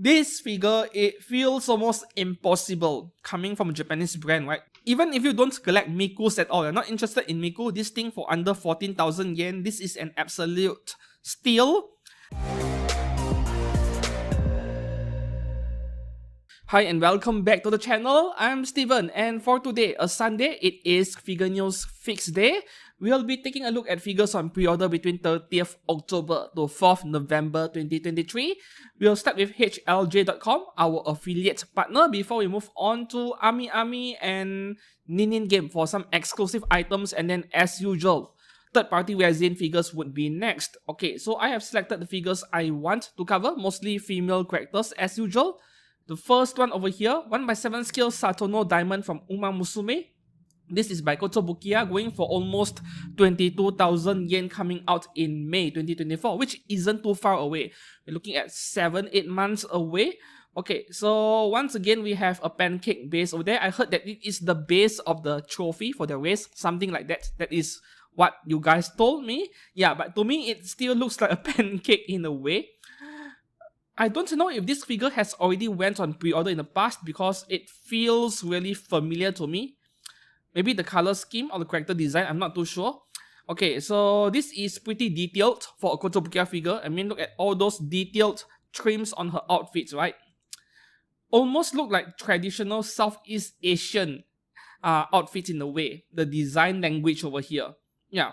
This figure, it feels almost impossible coming from a Japanese brand, right? Even if you don't collect Mikus at all, you're not interested in Miku, this thing for under 14,000 yen, this is an absolute steal. Hi and welcome back to the channel. I'm Steven, and for today, a Sunday, it is Figure News Fix Day. We'll be taking a look at figures on pre-order between 30th October to 4th November 2023. We'll start with HLJ.com, our affiliate partner, before we move on to Ami and Nin Game for some exclusive items, and then as usual, third-party resin figures would be next. Okay, so I have selected the figures I want to cover, mostly female characters as usual. The first one over here, 1x7 scale Satono Diamond from Uma Musume. This is by Kotobukiya, going for almost 22,000 yen, coming out in May 2024, which isn't too far away. We're looking at 7-8 months away. Okay, so once again, we have a pancake base over there. I heard that it is the base of the trophy for the race, something like that. That is what you guys told me. Yeah, but to me, it still looks like a pancake in a way. I don't know if this figure has already went on pre-order in the past because it feels really familiar to me. Maybe the color scheme or the character design, I'm not too sure. Okay, so this is pretty detailed for a Kotobukiya figure. I mean, look at all those detailed trims on her outfits, right? Almost look like traditional Southeast Asian outfits in a way. The design language over here. Yeah.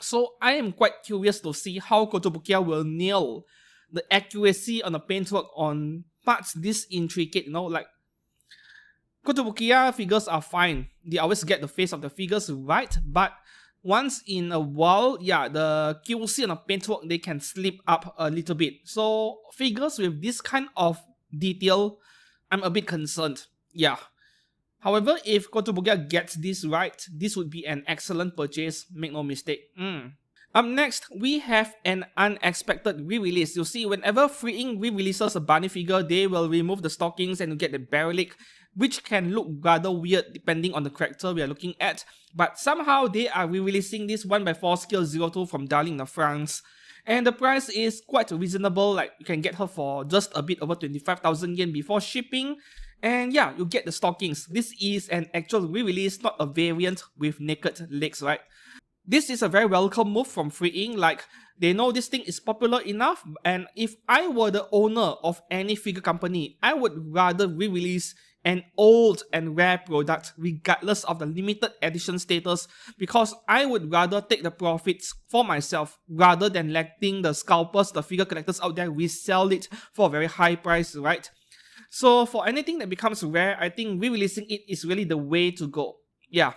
So I am quite curious to see how Kotobukiya will nail the accuracy on the paintwork on parts this intricate, you know, like Kotobukiya figures are fine. They always get the face of the figures right, but once in a while, yeah, the QC on the paintwork, they can slip up a little bit. So figures with this kind of detail, I'm a bit concerned. Yeah. However, if Kotobukiya gets this right, this would be an excellent purchase, make no mistake. Up next, we have an unexpected re-release. You see, whenever Freeing re-releases a bunny figure, they will remove the stockings and you get the barrelic, which can look rather weird depending on the character we are looking at. But somehow they are re-releasing this 1x4 scale 02 from Darling in France. And the price is quite reasonable, like you can get her for just a bit over 25,000 yen before shipping. And yeah, you get the stockings. This is an actual re-release, not a variant with naked legs, right? This is a very welcome move from Freeing, like they know this thing is popular enough, and if I were the owner of any figure company, I would rather re-release an old and rare product regardless of the limited edition status, because I would rather take the profits for myself rather than letting the scalpers, the figure collectors out there resell it for a very high price, right? So for anything that becomes rare, I think re-releasing it is really the way to go. Yeah.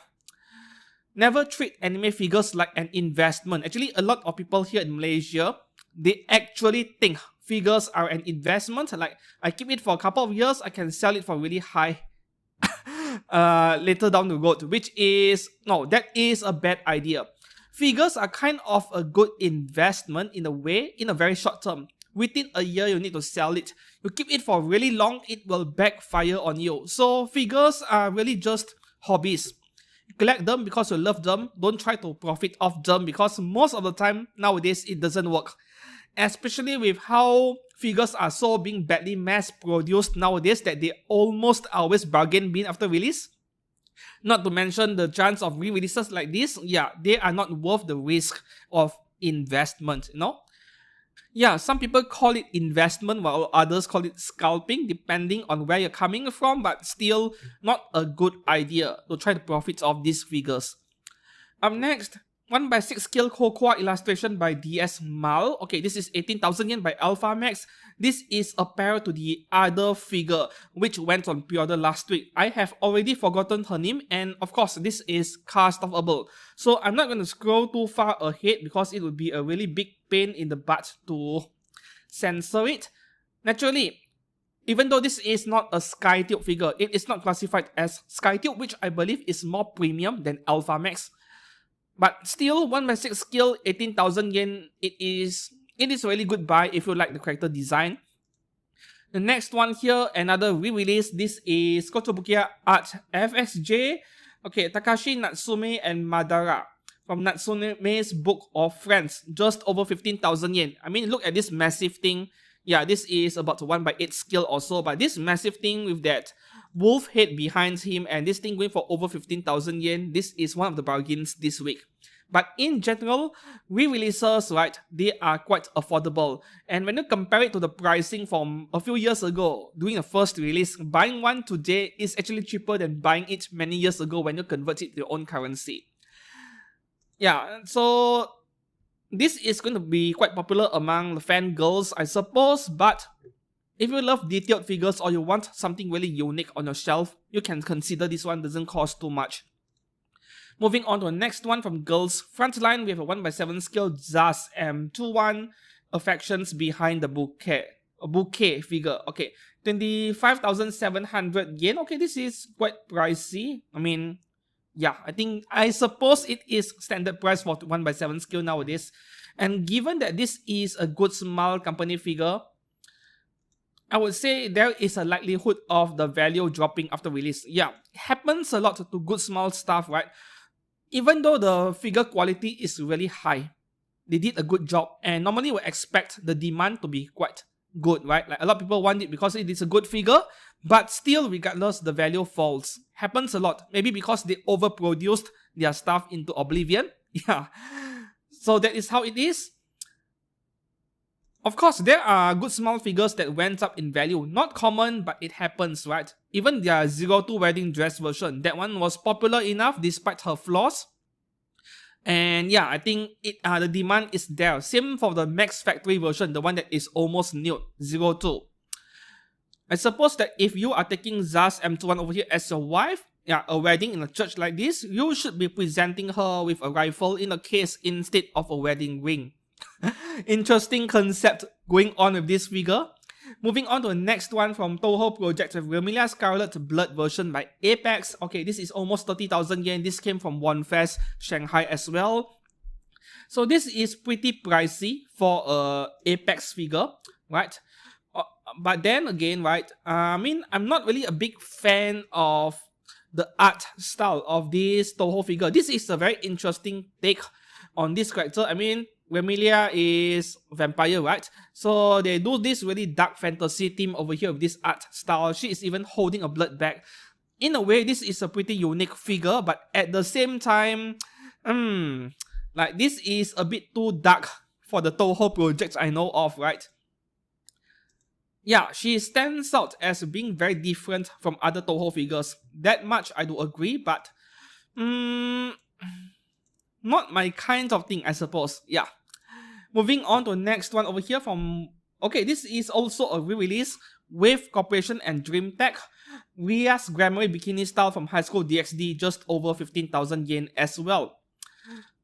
Never treat anime figures like an investment. Actually, a lot of people here in Malaysia, they actually think figures are an investment. Like, I keep it for a couple of years, I can sell it for really high later down the road, which is, no, that is a bad idea. Figures are kind of a good investment in a way, in a very short term. Within a year, you need to sell it. You keep it for really long, it will backfire on you. So figures are really just hobbies. Collect them because you love them. Don't try to profit off them because most of the time nowadays it doesn't work. Especially with how figures are so being badly mass produced nowadays that they almost always bargain bin after release. Not to mention the chance of re-releases like this, yeah, they are not worth the risk of investment, you know? Yeah, some people call it investment while others call it scalping depending on where you're coming from, but still not a good idea to try the profits of these figures. Up next, 1x6 scale Cocoa illustration by DS Mal. Okay, this is 18,000 yen by Alpha Max. This is a pair to the other figure which went on pre-order last week. I have already forgotten her name, and of course this is cast-offable. So I'm not going to scroll too far ahead because it would be a really big pain in the butt to censor it. Naturally, even though this is not a Skytube figure, it is not classified as Skytube, which I believe is more premium than Alpha Max. But still, 1x6 scale, 18,000 yen, it is a really good buy if you like the character design. The next one here, another re-release. This is Kotobukiya Art FXJ. Okay, Takashi, Natsume, and Madara from Natsume's Book of Friends. Just over 15,000 yen. I mean, look at this massive thing. Yeah, this is about 1/8 skill or so, but this massive thing with that wolf head behind him and this thing going for over 15,000 yen, this is one of the bargains this week. But in general, re-releases, right, they are quite affordable. And when you compare it to the pricing from a few years ago, during the first release, buying one today is actually cheaper than buying it many years ago when you convert it to your own currency. Yeah, so this is going to be quite popular among the fangirls, I suppose, but if you love detailed figures or you want something really unique on your shelf, you can consider this one, doesn't cost too much. Moving on to the next one from girls. Frontline, we have a 1/7 skill Zaz M21 affections behind the bouquet. A bouquet figure. Okay, 25,700 yen. Okay, this is quite pricey. I mean, yeah, I suppose it is standard price for 1/7 skill nowadays. And given that this is a Good Smile company figure, I would say there is a likelihood of the value dropping after release. Yeah, it happens a lot to Good Smile stuff, right? Even though the figure quality is really high, they did a good job, and normally we expect the demand to be quite good, right? Like a lot of people want it because it is a good figure, but still, regardless, the value falls. Happens a lot. Maybe because they overproduced their stuff into oblivion. Yeah. So that is how it is. Of course, there are Good Smile figures that went up in value. Not common, but it happens, right? Even their 02 wedding dress version, that one was popular enough despite her flaws. And yeah, I think the demand is there. Same for the Max Factory version, the one that is almost nude, 02. I suppose that if you are taking Zaz M21 over here as your wife, yeah, a wedding in a church like this, you should be presenting her with a rifle in a case instead of a wedding ring. Interesting concept going on with this figure. Moving on to the next one from Toho Project with Vermilion Scarlet Blood version by Apex. Okay, this is almost 30,000 yen. This came from OneFest Shanghai as well. So this is pretty pricey for a Apex figure, right? But then again, right, I mean, I'm not really a big fan of the art style of this Toho figure. This is a very interesting take on this character. I mean, Vermilia is vampire, right? So they do this really dark fantasy theme over here with this art style. She is even holding a blood bag. In a way, this is a pretty unique figure, but at the same time, like this is a bit too dark for the Toho projects I know of, right? Yeah, she stands out as being very different from other Toho figures. That much I do agree, but not my kind of thing, I suppose. Yeah. Moving on to the next one over here from... Okay, this is also a re-release with Corporation and DreamTech. Ria's Grammarly Bikini style from High School DxD, just over 15,000 yen as well.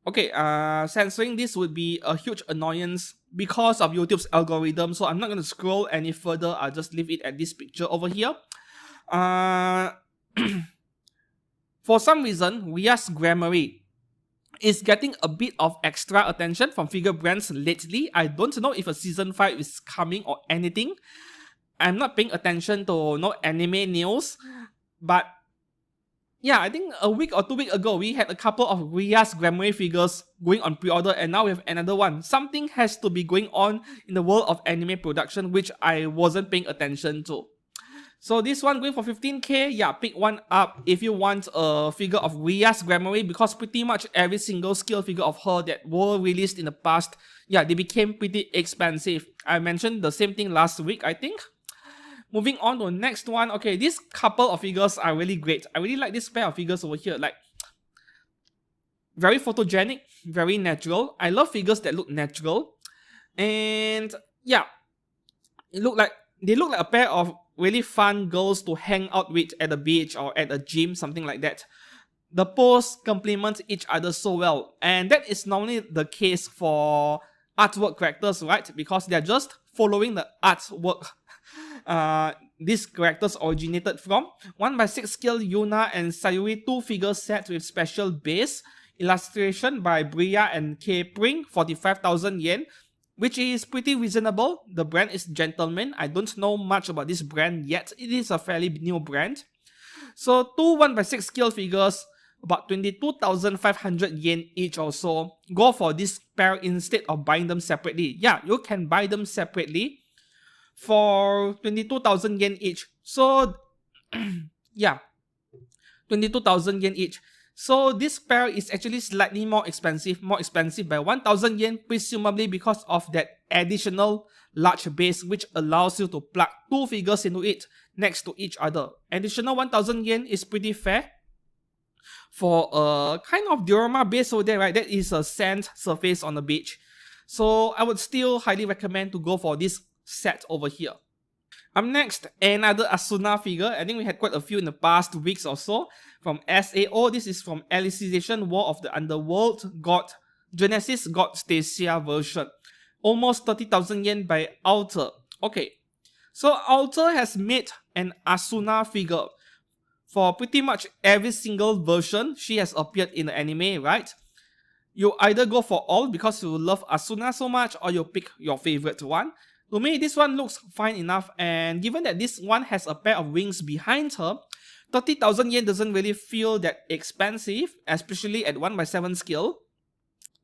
Okay, censoring this would be a huge annoyance because of YouTube's algorithm, so I'm not going to scroll any further. I'll just leave it at this picture over here. For some reason, Ria's Grammarly is getting a bit of extra attention from figure brands lately. I don't know if a season 5 is coming or anything. I'm not paying attention to no anime news, but yeah, I think a week or 2 weeks ago, we had a couple of Ria's Grammarly figures going on pre-order, and now we have another one. Something has to be going on in the world of anime production, which I wasn't paying attention to. So this one going for 15k, yeah, pick one up if you want a figure of Ria's Grammarly, because pretty much every single skill figure of her that were released in the past, yeah, they became pretty expensive. I mentioned the same thing last week, I think. Moving on to the next one. Okay, this couple of figures are really great. I really like this pair of figures over here. Like, very photogenic, very natural. I love figures that look natural. And yeah, they look like a pair of really fun girls to hang out with at the beach or at a gym, something like that. The pose complement each other so well. And that is normally the case for artwork characters, right? Because they're just following the artwork these characters originated from. 1/6 scale Yuna and Sayuri 2 figure set with special base. Illustration by Bria and K Pring, 45,000 yen. Which is pretty reasonable. The brand is Gentleman. I don't know much about this brand yet. It is a fairly new brand. So 2 1/6 scale figures, about 22,500 yen each or so. Go for this pair instead of buying them separately. Yeah, you can buy them separately. for 22,000 yen each. So yeah, 22,000 yen each. So this pair is actually slightly more expensive by 1,000 yen, presumably because of that additional large base which allows you to plug two figures into it next to each other. Additional 1,000 yen is pretty fair for a kind of diorama base over there, right? That is a sand surface on the beach. So I would still highly recommend to go for this set over here. Up next, another Asuna figure. I think we had quite a few in the past weeks or so. From SAO, this is from Alicization War of the Underworld God Genesis God Stacia version. Almost 30,000 yen by Alter. Okay, so Alter has made an Asuna figure for pretty much every single version she has appeared in the anime, right? You either go for all because you love Asuna so much, or you pick your favorite one. To me, this one looks fine enough, and given that this one has a pair of wings behind her, 30,000 yen doesn't really feel that expensive, especially at 1/7 scale.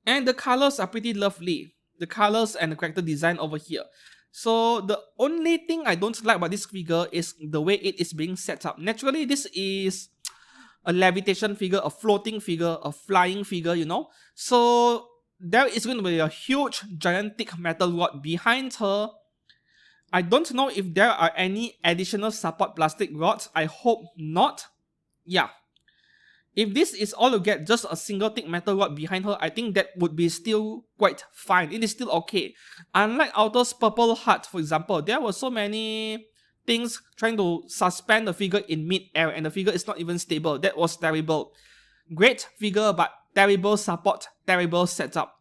And the colors are pretty lovely. The colors and the character design over here. So the only thing I don't like about this figure is the way it is being set up. Naturally, this is a levitation figure, a floating figure, a flying figure, you know. So there is going to be a huge gigantic metal rod behind her. I don't know if there are any additional support plastic rods. I hope not. Yeah. If this is all you get, just a single thick metal rod behind her, I think that would be still quite fine. It is still okay. Unlike Alter's Purple Heart, for example, there were so many things trying to suspend the figure in mid-air and the figure is not even stable. That was terrible. Great figure, but terrible support, terrible setup.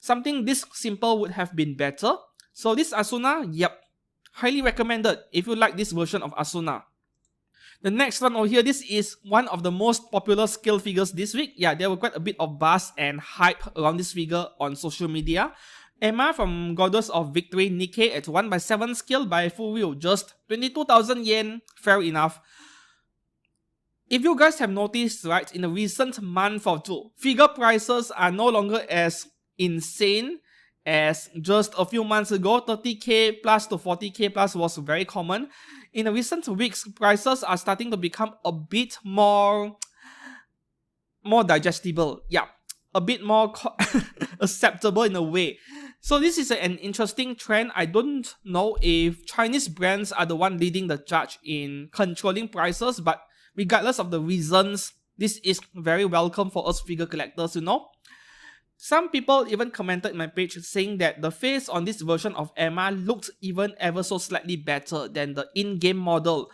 Something this simple would have been better. So this Asuna, yep, highly recommended if you like this version of Asuna. The next one over here, this is one of the most popular scale figures this week. Yeah, there were quite a bit of buzz and hype around this figure on social media. Emma from Goddess of Victory Nikkei at 1/7 scale by full wheel, just 22,000 yen, fair enough. If you guys have noticed, right, in the recent month or two, figure prices are no longer as insane as just a few months ago. 30k plus to 40k plus was very common. In the recent weeks, prices are starting to become a bit more digestible. Yeah, a bit more acceptable in a way. So this is an interesting trend. I don't know if Chinese brands are the one leading the charge in controlling prices, but regardless of the reasons, this is very welcome for us figure collectors, you know. Some people even commented in my page saying that the face on this version of Emma looked even ever so slightly better than the in-game model.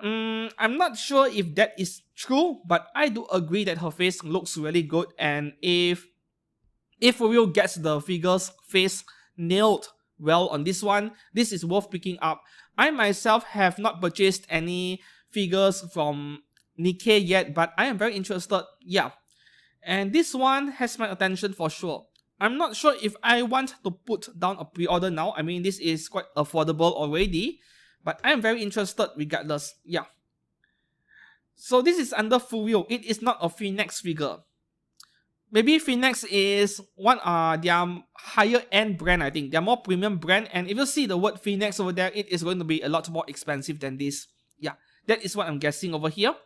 I'm not sure if that is true, but I do agree that her face looks really good, and if Furio gets the figure's face nailed well on this one, this is worth picking up. I myself have not purchased any figures from Nikkei yet, but I am very interested, yeah. And this one has my attention for sure. I'm not sure if I want to put down a pre-order now. I mean, this is quite affordable already, but I am very interested regardless, yeah. So this is under Furio. It is not a Phoenix figure. Maybe Phoenix is one their higher end brand, I think. They're more premium brand, and if you see the word Phoenix over there, it is going to be a lot more expensive than this. Yeah, that is what I'm guessing over here.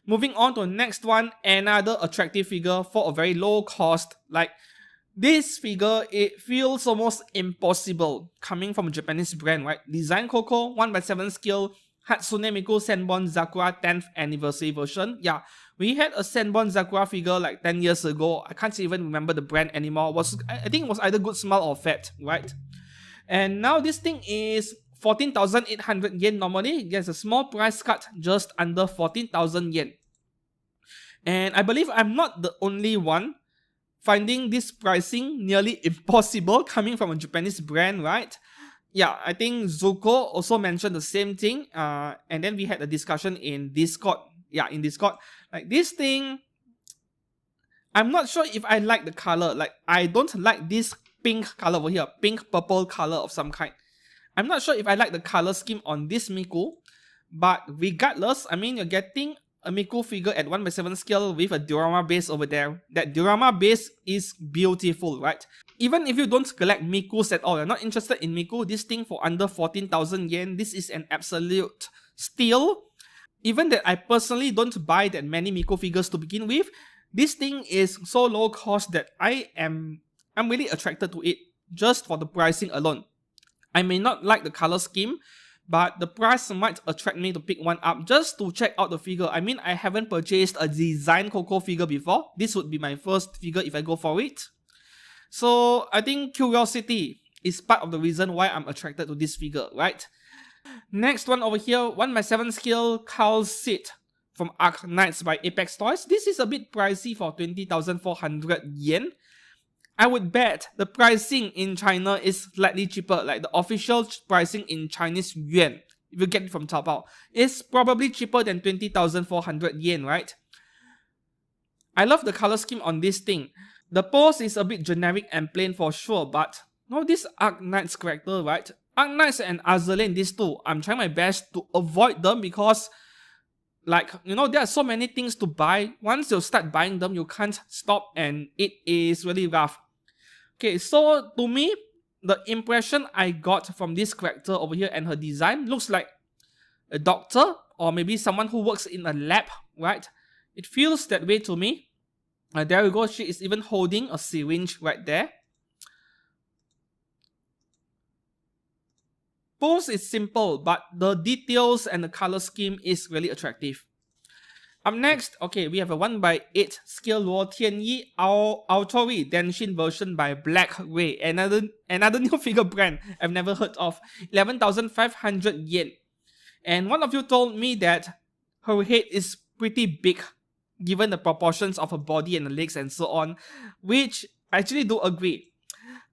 Moving on to the next one, another attractive figure for a very low cost. Like, this figure, it feels almost impossible coming from a Japanese brand, right? DesignCoco, 1/7 scale, Hatsune Miku Senbonzakura 10th anniversary version. Yeah, we had a Senbonzakura figure like 10 years ago. I can't even remember the brand anymore. I think it was either Good Smile or Fat, right? And now this thing is 14,800 yen normally. There's a small price cut just under 14,000 yen. And I believe I'm not the only one finding this pricing nearly impossible coming from a Japanese brand, right? Yeah, I think Zuko also mentioned the same thing. And then we had a discussion in Discord. Yeah, in Discord. Like, this thing, I'm not sure if I like the color. Like, I don't like this pink color over here. Pink purple color of some kind. I'm not sure if I like the color scheme on this Miku. But regardless, I mean, you're getting a Miku figure at 1/7 scale with a diorama base over there. That diorama base is beautiful, right? Even if you don't collect Mikus at all, you're not interested in Miku, this thing for under 14,000 yen, this is an absolute steal. Even that I personally don't buy that many Miku figures to begin with, this thing is so low cost that I'm really attracted to it just for the pricing alone. I may not like the color scheme, but the price might attract me to pick one up just to check out the figure. I mean, I haven't purchased a DesignCoco figure before. This would be my first figure if I go for it. So I think curiosity is part of the reason why I'm attracted to this figure, right? Next one over here, 1/7 scale Carl Sid from Arc Knights by Apex Toys. This is a bit pricey for 20,400 yen. I would bet the pricing in China is slightly cheaper, like the official pricing in Chinese yuan, if you get it from Taobao, is probably cheaper than 20,400 yen, right? I love the color scheme on this thing. The pose is a bit generic and plain for sure, but no, this Arc Knights character, right? Arc Knights and Azalea, these two, I'm trying my best to avoid them because, like, you know, there are so many things to buy. Once you start buying them, you can't stop and it is really rough. Okay, so to me, the impression I got from this character over here and her design looks like a doctor or maybe someone who works in a lab, right? It feels that way to me. There we go, she is even holding a syringe right there. Pose is simple, but the details and the color scheme is really attractive. Up next, okay, we have a 1/8 scale Luo Tianyi Autori Denshin version by Black Ray, another new figure brand I've never heard of, 11,500 yen. And one of you told me that her head is pretty big given the proportions of her body and the legs and so on, which I actually do agree.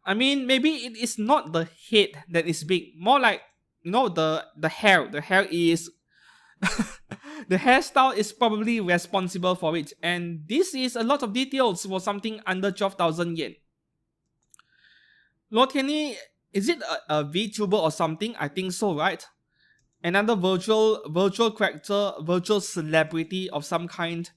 I mean, maybe it is not the head that is big, more like, you know, the hair. The hair is the hairstyle is probably responsible for it, and this is a lot of details for something under 12,000 yen. Luo Tianyi, is it a VTuber or something? I think so, right? Another virtual character, virtual celebrity of some kind.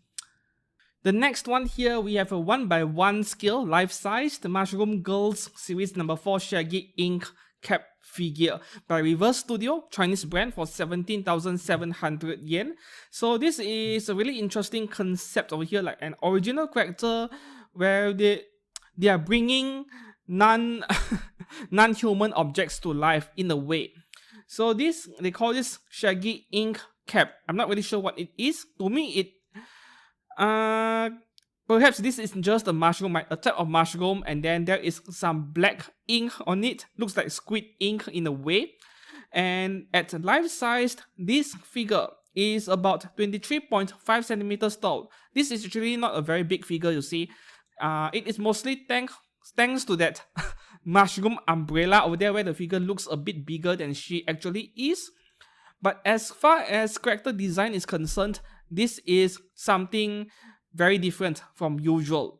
The next one here, we have a 1/1 scale, life-sized Mushroom Girls Series number 4 Shaggy Ink Cap figure by Reverse Studio, Chinese brand, for 17,700 yen. So this is a really interesting concept over here, like an original character where they are bringing non-human objects to life in a way. So this, they call this Shaggy Ink Cap. I'm not really sure what it is. To me, it perhaps this is just a mushroom, a type of mushroom, and then there is some black ink on it. Looks like squid ink in a way. And at life-sized, this figure is about 23.5 centimeters tall. This is actually not a very big figure, you see. It is mostly thanks to that mushroom umbrella over there where the figure looks a bit bigger than she actually is. But as far as character design is concerned, this is something very different from usual.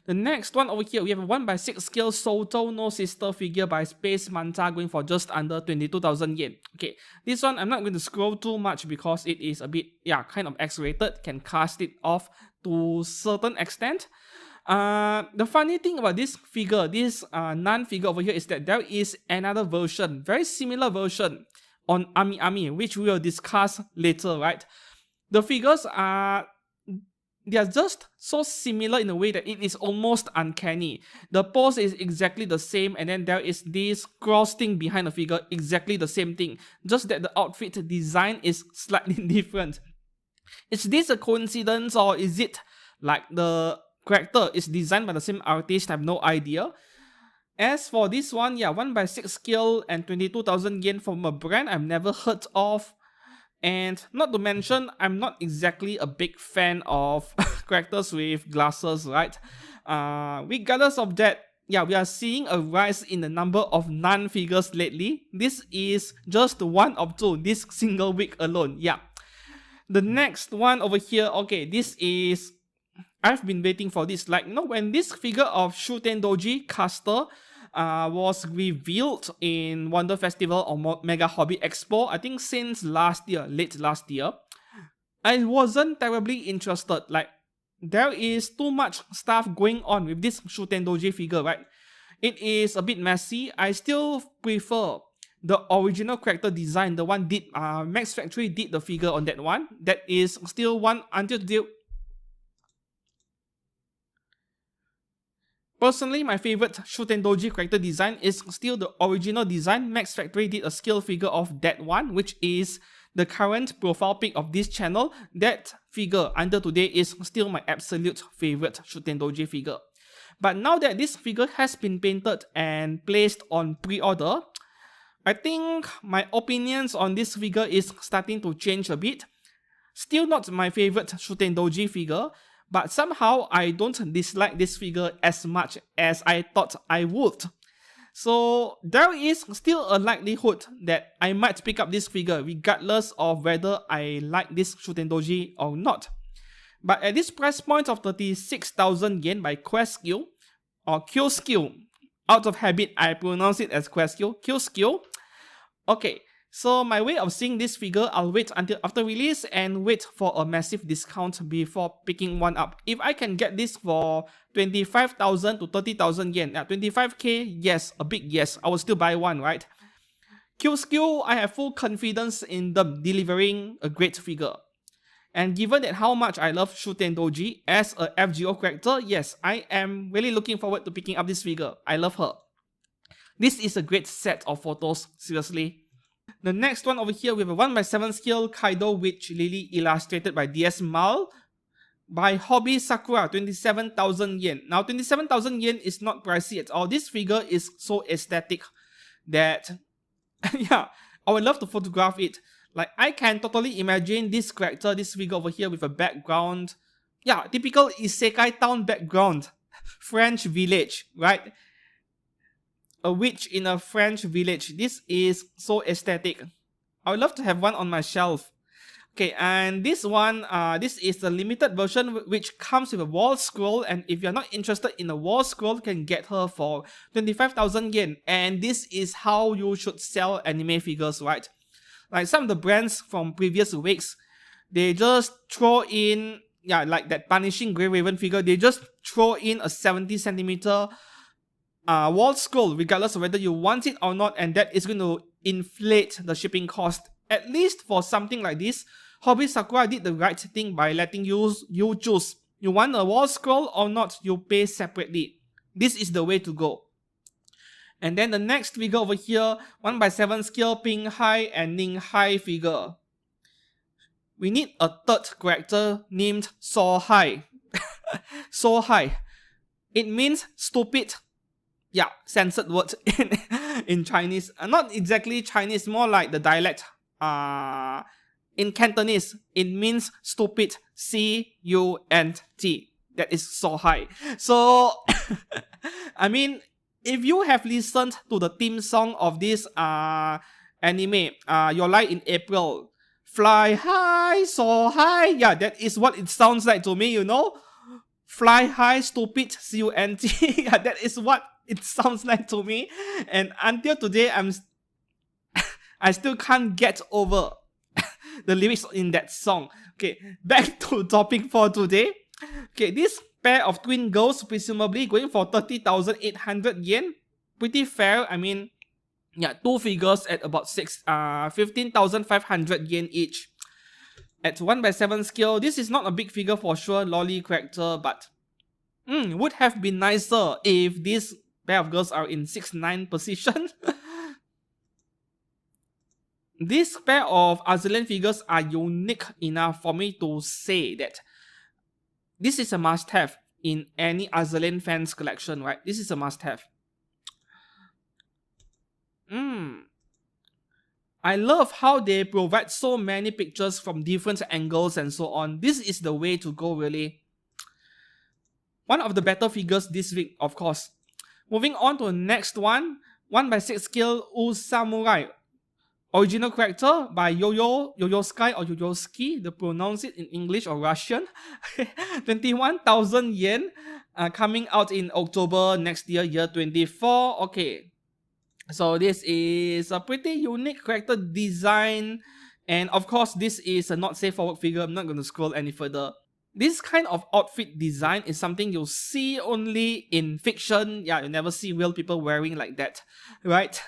The next one over here, we have a 1/6 scale Soto no Sister figure by Space Manta going for just under 22,000 yen. Okay, this one I'm not going to scroll too much because it is a bit, kind of X-rated, can cast it off to a certain extent. The funny thing about this figure, this non-figure over here, is that there is another version, very similar version on Ami, which we will discuss later, right? The figures they are just so similar in a way that it is almost uncanny. The pose is exactly the same, and then there is this cross thing behind the figure, exactly the same thing, just that the outfit design is slightly different. Is this a coincidence, or is it like the character is designed by the same artist? I have no idea. As for this one, 1/6 scale and 22,000 yen from a brand I've never heard of. And not to mention, I'm not exactly a big fan of characters with glasses, right? Regardless of that, we are seeing a rise in the number of non-figures lately. This is just one of two this single week alone. The next one over here, okay, this is, I've been waiting for this. Like, when this figure of Shuten Douji caster was revealed in Wonder Festival or Mega Hobby Expo, I think since late last year. I wasn't terribly interested. Like, there is too much stuff going on with this Shuten Douji figure, right? It is a bit messy. I still prefer the original character design. The one did Max Factory did the figure on that one. That is still one until today. Personally, my favorite Shuten Douji character design is still the original design. Max Factory did a scale figure of that one, which is the current profile pic of this channel. That figure until today is still my absolute favorite Shuten Douji figure. But now that this figure has been painted and placed on pre-order, I think my opinions on this figure is starting to change a bit. Still not my favorite Shuten Douji figure, but somehow I don't dislike this figure as much as I thought I would. So there is still a likelihood that I might pick up this figure regardless of whether I like this Shuten Douji or not. But at this price point of 36,000 yen by Quest Skill, or Q Skill, out of habit I pronounce it as Quest Skill, Q Skill. Okay, so my way of seeing this figure, I'll wait until after release and wait for a massive discount before picking one up. If I can get this for 25,000 to 30,000 yen, 25k, yes, a big yes, I will still buy one, right? Q Skill, I have full confidence in them delivering a great figure. And given that how much I love Shuten Douji as a FGO character, yes, I am really looking forward to picking up this figure. I love her. This is a great set of photos, seriously. The next one over here, we have a 1x7 scale Kaido Witch Lily illustrated by DS Mal by Hobby Sakura, 27,000 yen. Now, 27,000 yen is not pricey at all. This figure is so aesthetic that, yeah, I would love to photograph it. Like, I can totally imagine this character, this figure over here with a background. Yeah, typical Isekai town background. French village, right? A witch in a French village. This is so aesthetic. I would love to have one on my shelf. Okay, and this one, this is the limited version which comes with a wall scroll, and if you're not interested in a wall scroll, you can get her for 25,000 yen. And this is how you should sell anime figures, right? Like some of the brands from previous weeks, they just throw in, yeah, like that Punishing Grey Raven figure, they just throw in a 70 centimeter wall scroll regardless of whether you want it or not, and that is going to inflate the shipping cost. At least for something like this, Hobby Sakura did the right thing by letting you choose. You want a wall scroll or not, you pay separately. This is the way to go. And then the next figure over here, 1x7 scale Ping Hai and Ning Hai figure. We need a third character named So Hai. So Hai. It means stupid. Yeah, censored word in Chinese. Not exactly Chinese, more like the dialect. In Cantonese, it means stupid. C-U-N-T. That is So Hai. So, I mean, if you have listened to the theme song of this anime, Your Life in April, fly high, so high. Yeah, that is what it sounds like to me, you know? Fly high, stupid, C-U-N-T. Yeah, that is what it sounds like to me. And until today, I still can't get over the lyrics in that song. Okay, back to topic for today. Okay, this pair of twin girls presumably going for 30,800 yen. Pretty fair. I mean, yeah, two figures at about 15,500 yen each. At 1x7 scale, this is not a big figure for sure, lolly character, but would have been nicer if this pair of girls are in 6-9 position. This pair of Azalean figures are unique enough for me to say that this is a must-have in any Azalean fans collection, right? This is a must-have. I love how they provide so many pictures from different angles and so on. This is the way to go, really. One of the better figures this week, of course. Moving on to the next one, 1x6 scale Usamurai. Original character by Yo-Yo Sky or Yo-Yo-Ski, they pronounce it in English or Russian. 21,000 yen, coming out in October next year, year 24. Okay, so this is a pretty unique character design And of course, this is a not safe for work figure. I'm not going to scroll any further. This kind of outfit design is something you'll see only in fiction. Yeah, you never see real people wearing like that, right?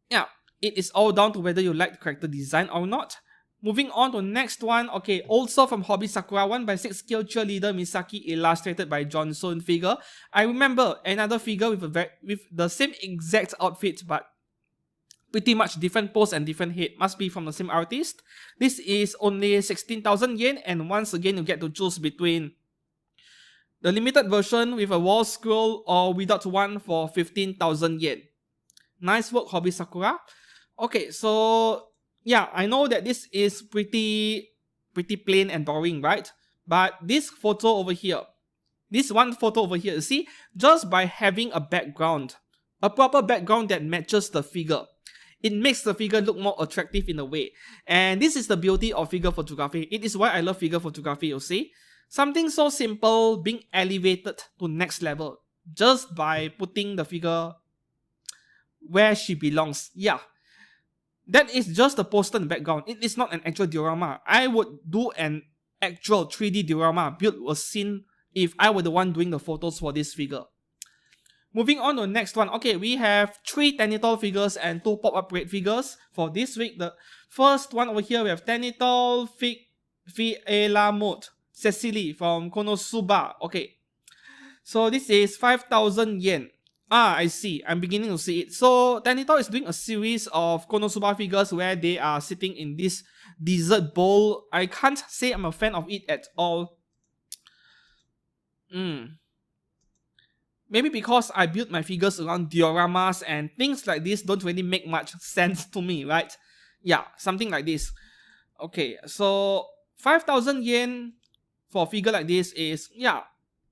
Yeah, it is all down to whether you like the character design or not. Moving on to the next one. Okay, also from Hobby Sakura, 1x6 Scale Cheerleader Misaki, illustrated by Johnson figure. I remember another figure with the same exact outfit, but pretty much different pose and different head. Must be from the same artist. This is only 16,000 yen, and once again you get to choose between the limited version with a wall scroll or without one for 15,000 yen. Nice work, Hobby Sakura. Okay, so yeah, I know that this is pretty plain and boring, right? But this photo over here, this one photo over here, you see, just by having a background, a proper background that matches the figure, it makes the figure look more attractive in a way. And this is the beauty of figure photography. It is why I love figure photography, you see. Something so simple being elevated to next level just by putting the figure where she belongs. Yeah. That is just a poster in the background. It is not an actual diorama. I would do an actual 3D diorama, build a scene if I were the one doing the photos for this figure. Moving on to the next one. Okay, we have 3 Tenitol figures and 2 pop-up raid figures for this week. The first one over here, we have Tenitol Fiela Mode Cecily from Konosuba. Okay, so this is 5,000 yen. Ah, I see. I'm beginning to see it. So Tenitol is doing a series of Konosuba figures where they are sitting in this dessert bowl. I can't say I'm a fan of it at all. Maybe because I build my figures around dioramas and things like this don't really make much sense to me, right? Yeah, something like this. Okay, so 5,000 yen for a figure like this is, yeah,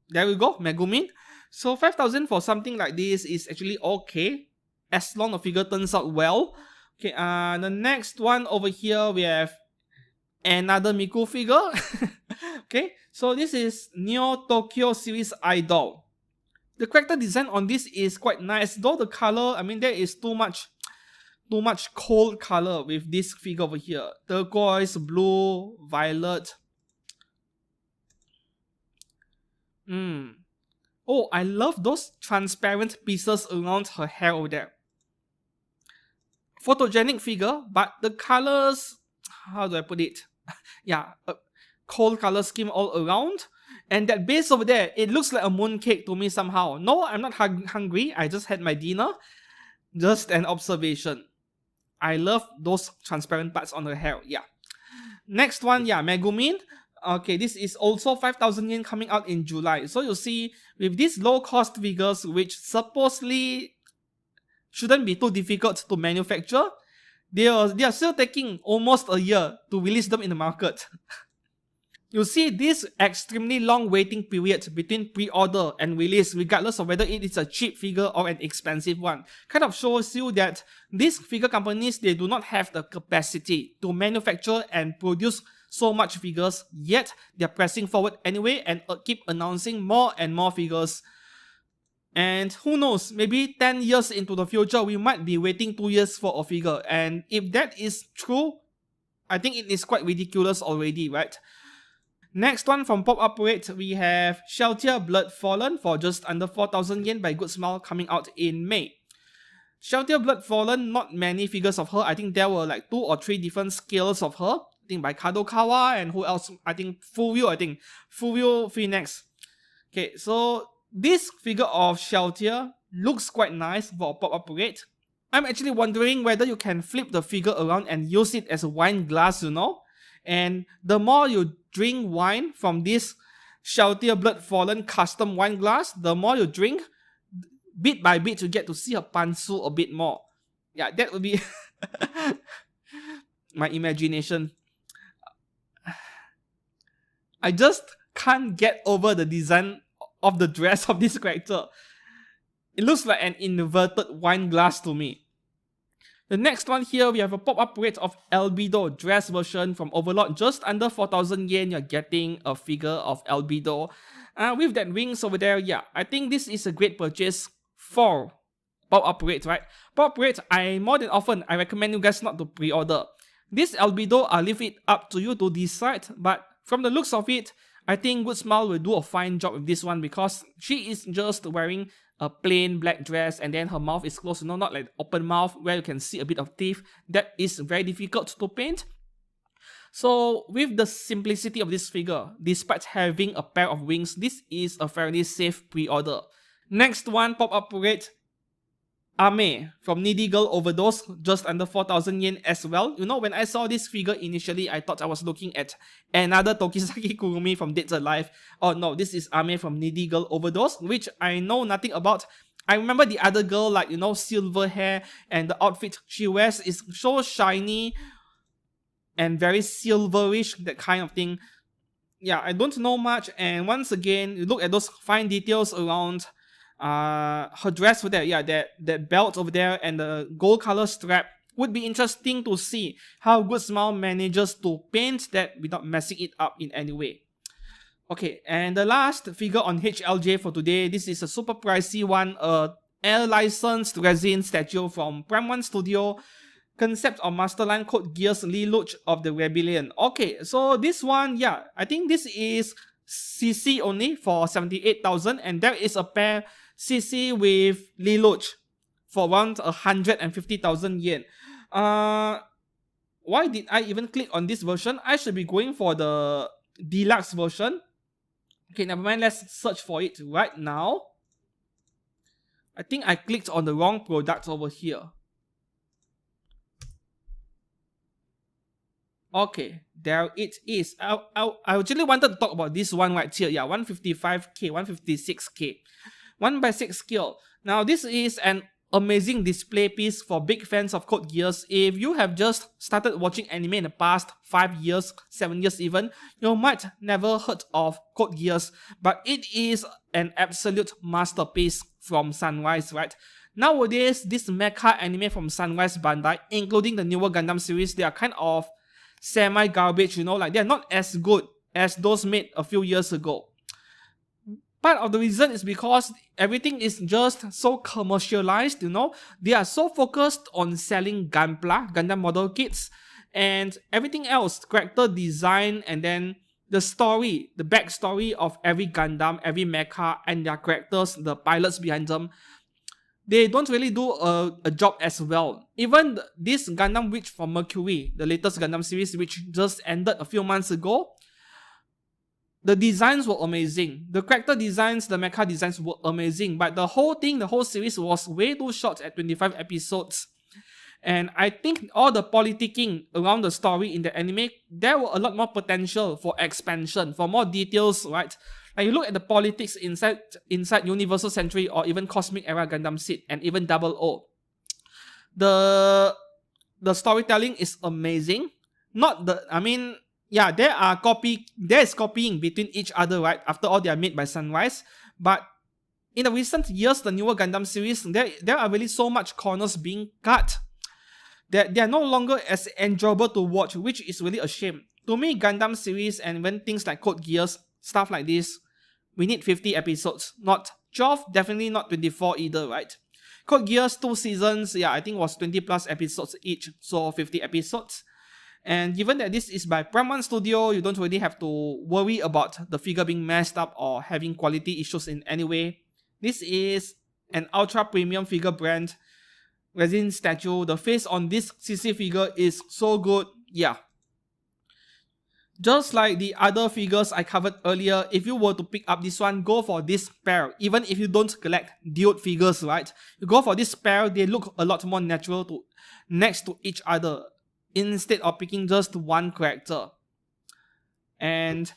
there we go, Megumin. So 5,000 for something like this is actually okay, as long the figure turns out well. Okay, the next one over here, we have another Miku figure. Okay, so this is Neo Tokyo Series Idol. The character design on this is quite nice, though the color, I mean, there is too much cold color with this figure over here. Turquoise, blue, violet. Oh, I love those transparent pieces around her hair over there. Photogenic figure, but the colors, how do I put it? Yeah, a cold color scheme all around. And that base over there, it looks like a mooncake to me somehow. No, I'm not hungry. I just had my dinner. Just an observation. I love those transparent parts on her hair. Yeah. Next one, yeah, Megumin. Okay, this is also 5,000 yen coming out in July. So you see, with these low-cost figures, which supposedly shouldn't be too difficult to manufacture, they are still taking almost a year to release them in the market. You see this extremely long waiting period between pre-order and release, regardless of whether it is a cheap figure or an expensive one, kind of shows you that these figure companies, they do not have the capacity to manufacture and produce so much figures, yet they're pressing forward anyway and keep announcing more and more figures. And who knows, maybe 10 years into the future, we might be waiting 2 years for a figure. And if that is true, I think it is quite ridiculous already, right? Next one from Pop-Up Rate, we have Sheltier Blood Fallen for just under 4,000 yen by Good Smile, coming out in May. Sheltier Blood Fallen, not many figures of her. I think there were like 2 or 3 different scales of her. I think by Kadokawa, and who else? I think Furyu Phoenix. Okay, so this figure of Sheltier looks quite nice for a Pop-Up Rate. I'm actually wondering whether you can flip the figure around and use it as a wine glass, you know? And the more you drink wine from this Sheltier Blood Fallen custom wine glass, the more you drink, bit by bit, you get to see her pantsu a bit more. Yeah, that would be my imagination. I just can't get over the design of the dress of this character. It looks like an inverted wine glass to me. The next one here, we have a pop-up rate of Albedo dress version from Overlord. Just under 4,000 yen, you're getting a figure of Albedo. With that wings over there, yeah, I think this is a great purchase for pop-up rate, right? Pop-up rate, more than often, I recommend you guys not to pre-order. This albedo, I'll leave it up to you to decide, but from the looks of it, I think Good Smile will do a fine job with this one because she is just wearing a plain black dress and then her mouth is closed, not like open mouth where you can see a bit of teeth. That is very difficult to paint. So with the simplicity of this figure, despite having a pair of wings, this is a fairly safe pre-order. Next one, pop-up rate, Ame from Needy Girl Overdose, just under 4,000 yen as well. When I saw this figure initially, I thought I was looking at another Tokisaki Kurumi from Dead Alive. Oh no, this is Ame from Needy Girl Overdose, which I know nothing about. I remember the other girl, like, silver hair, and the outfit she wears is so shiny and very silverish, that kind of thing. Yeah, I don't know much, and once again, you look at those fine details around her dress over there, yeah, that belt over there and the gold color strap. Would be interesting to see how Good Smile manages to paint that without messing it up in any way. Okay, and the last figure on HLJ for today, this is a super pricey one, a air licensed resin statue from Prime 1 Studio, concept of Masterline Code Geass Lelouch of the Rebellion. Okay, so this one, yeah, I think this is CC only for 78,000, and there is a pair CC with Lelouch for around 150,000 yen. Why did I even click on this version? I should be going for the deluxe version. Okay, never mind, let's search for it right now. I think I clicked on the wrong product over here. Okay, there it is. I actually wanted to talk about this one right here. Yeah, 155k, 156k. 1x6 scale. Now, this is an amazing display piece for big fans of Code Geass. If you have just started watching anime in the past 5 years, 7 years even, you might never heard of Code Geass, but it is an absolute masterpiece from Sunrise, right? Nowadays, this mecha anime from Sunrise Bandai, including the newer Gundam series, they are kind of semi-garbage, like they're not as good as those made a few years ago. Part of the reason is because everything is just so commercialized, They are so focused on selling Gunpla, Gundam model kits, and everything else, character design, and then the story, the backstory of every Gundam, every mecha, and their characters, the pilots behind them. They don't really do a job as well. Even this Gundam Witch from Mercury, the latest Gundam series, which just ended a few months ago, the designs were amazing. The character designs, the mecha designs were amazing. But the whole thing, the whole series was way too short at 25 episodes. And I think all the politicking around the story in the anime, there were a lot more potential for expansion, for more details, right? Like you look at the politics inside Universal Century or even Cosmic Era Gundam Seed and even Double O. The storytelling is amazing. There is copying between each other, right? After all, they are made by Sunrise. But in the recent years, the newer Gundam series, there are really so much corners being cut that they are no longer as enjoyable to watch, which is really a shame. To me, Gundam series and when things like Code Geass, stuff like this, we need 50 episodes. Not 12, definitely not 24 either, right? Code Geass 2 seasons, yeah, I think was 20 plus episodes each, so 50 episodes. And given that this is by Prime 1 Studio, you don't really have to worry about the figure being messed up or having quality issues in any way. This is an ultra premium figure brand resin statue. The face on this CC figure is so good, yeah. Just like the other figures I covered earlier, if you were to pick up this one, go for this pair. Even if you don't collect dude figures, right? You go for this pair, they look a lot more natural next to each other, instead of picking just one character. And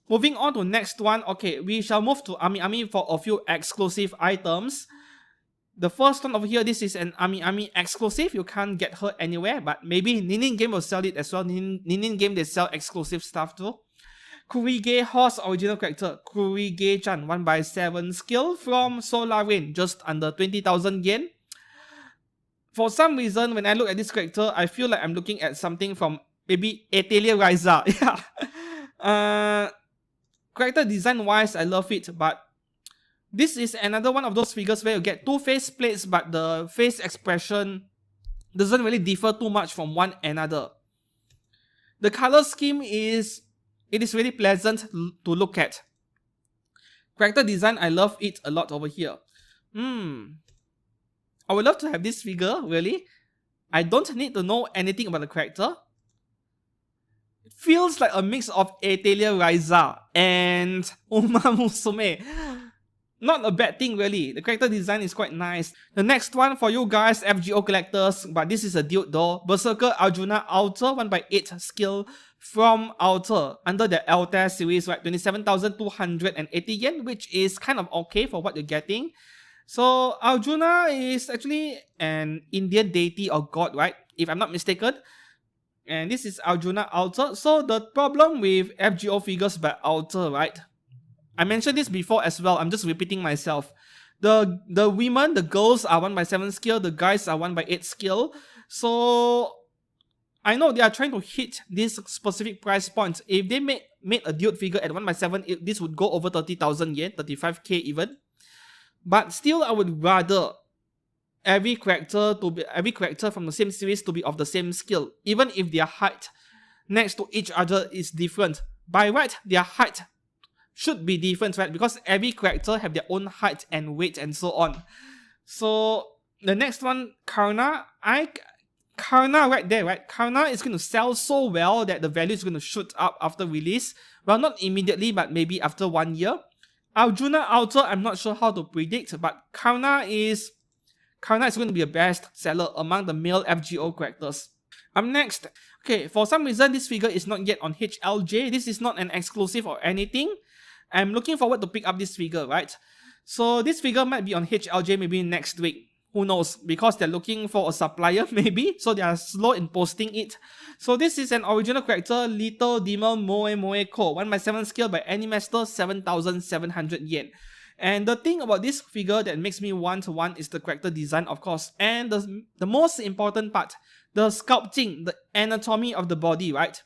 moving on to next one, okay, we shall move to Ami for a few exclusive items. The first one over here, this is an Ami exclusive. You can't get her anywhere, but maybe Ninin Game will sell it as well. Ninin Game, they sell exclusive stuff too. Kurige Horse original character, Kurige-chan, 1x7 skill from Solar Rain, just under 20,000 yen. For some reason, when I look at this character, I feel like I'm looking at something from maybe Atelier Ryza. Yeah. Character design wise, I love it, but this is another one of those figures where you get two face plates, but the face expression doesn't really differ too much from one another. The color scheme is really pleasant to look at. Character design, I love it a lot over here. I would love to have this figure, really. I don't need to know anything about the character. It feels like a mix of Atelier Ryza and Uma Musume. Not a bad thing, really. The character design is quite nice. The next one for you guys, FGO collectors, but this is a dude though. Berserker Arjuna Alter 1x8 skill from Alter under the Alter series, right? 27,280 yen, which is kind of okay for what you're getting. So Arjuna is actually an Indian deity or god, right? If I'm not mistaken. And this is Arjuna Alter. So the problem with FGO figures by Alter, right? I mentioned this before as well. I'm just repeating myself. The women, the girls are 1x7 skill. The guys are 1x8 skill. So I know they are trying to hit this specific price point. If they made a dude figure at 1x7, this would go over 30,000 yen, 35k even. But still, I would rather every character from the same series to be of the same skill, even if their height next to each other is different. By right, their height should be different, right? Because every character have their own height and weight and so on. So the next one, Karna, Karna right there, right? Karna is going to sell so well that the value is going to shoot up after release. Well, not immediately, but maybe after 1 year. Arjuna Alter, I'm not sure how to predict, but Karna is going to be a best seller among the male FGO characters. Next. Okay, for some reason this figure is not yet on HLJ. This is not an exclusive or anything. I'm looking forward to pick up this figure, right? So this figure might be on HLJ maybe next week. Who knows? Because they're looking for a supplier maybe, so they are slow in posting it. So this is an original character, Little Demon Moe Moe Ko, 1x7 scale by Animaster, 7,700 yen. And the thing about this figure that makes me want one is the character design, of course. And the most important part, the sculpting, the anatomy of the body, right?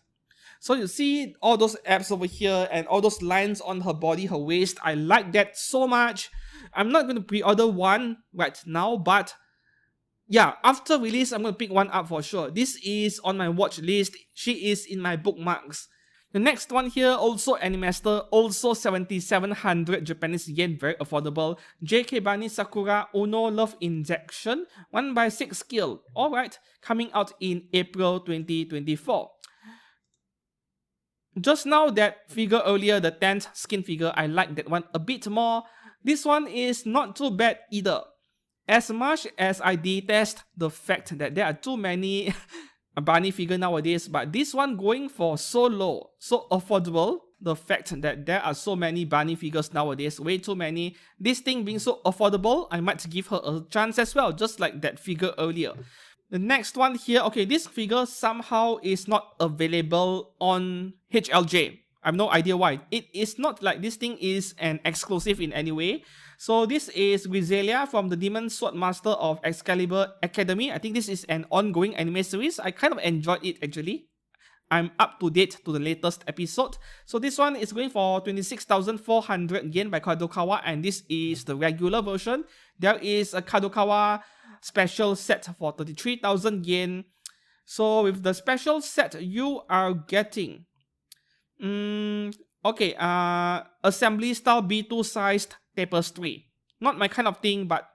So you see all those abs over here and all those lines on her body, her waist. I like that so much. I'm not going to pre-order one right now, but yeah, after release, I'm going to pick one up for sure. This is on my watch list. She is in my bookmarks. The next one here, also Animaster, also 7,700 Japanese yen, very affordable. JK Bani Sakura Uno Love Injection, 1x6 skill. Alright, coming out in April 2024. Just now, that figure earlier, the 10th skin figure, I like that one a bit more. This one is not too bad either. As much as I detest the fact that there are too many Bunny figure nowadays, but this one going for so low, so affordable, the fact that there are so many Bunny figures nowadays, way too many, this thing being so affordable, I might give her a chance as well, just like that figure earlier. The next one here, okay, this figure somehow is not available on HLJ. I have no idea why. It is not like this thing is an exclusive in any way. So this is Griselia from the Demon Sword Master of Excalibur Academy. I think this is an ongoing anime series. I kind of enjoyed it actually. I'm up to date to the latest episode. So this one is going for 26,400 yen by Kadokawa, and this is the regular version. There is a Kadokawa special set for 33,000 yen. So with the special set, you are getting assembly style B2 sized tapestry. Not my kind of thing, but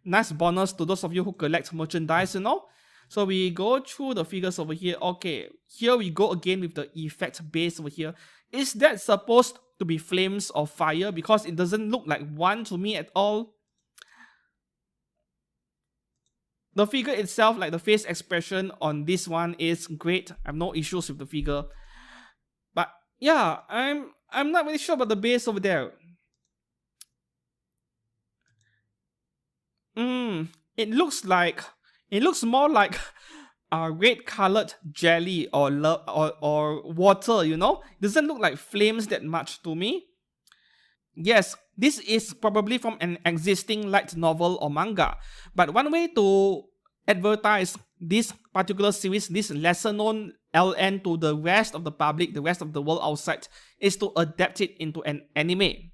nice bonus to those of you who collect merchandise, you know. So we go through the figures over here. Okay, here we go again with the effect base over here. Is that supposed to be flames of fire? Because it doesn't look like one to me at all. The figure itself, like the face expression on this one is great. I have no issues with the figure. But yeah, I'm not really sure about the base over there. It looks more like a red colored jelly or water, you know? It doesn't look like flames that much to me. Yes, this is probably from an existing light novel or manga. But one way to advertise this particular series, this lesser known LN to the rest of the public, the rest of the world outside, is to adapt it into an anime.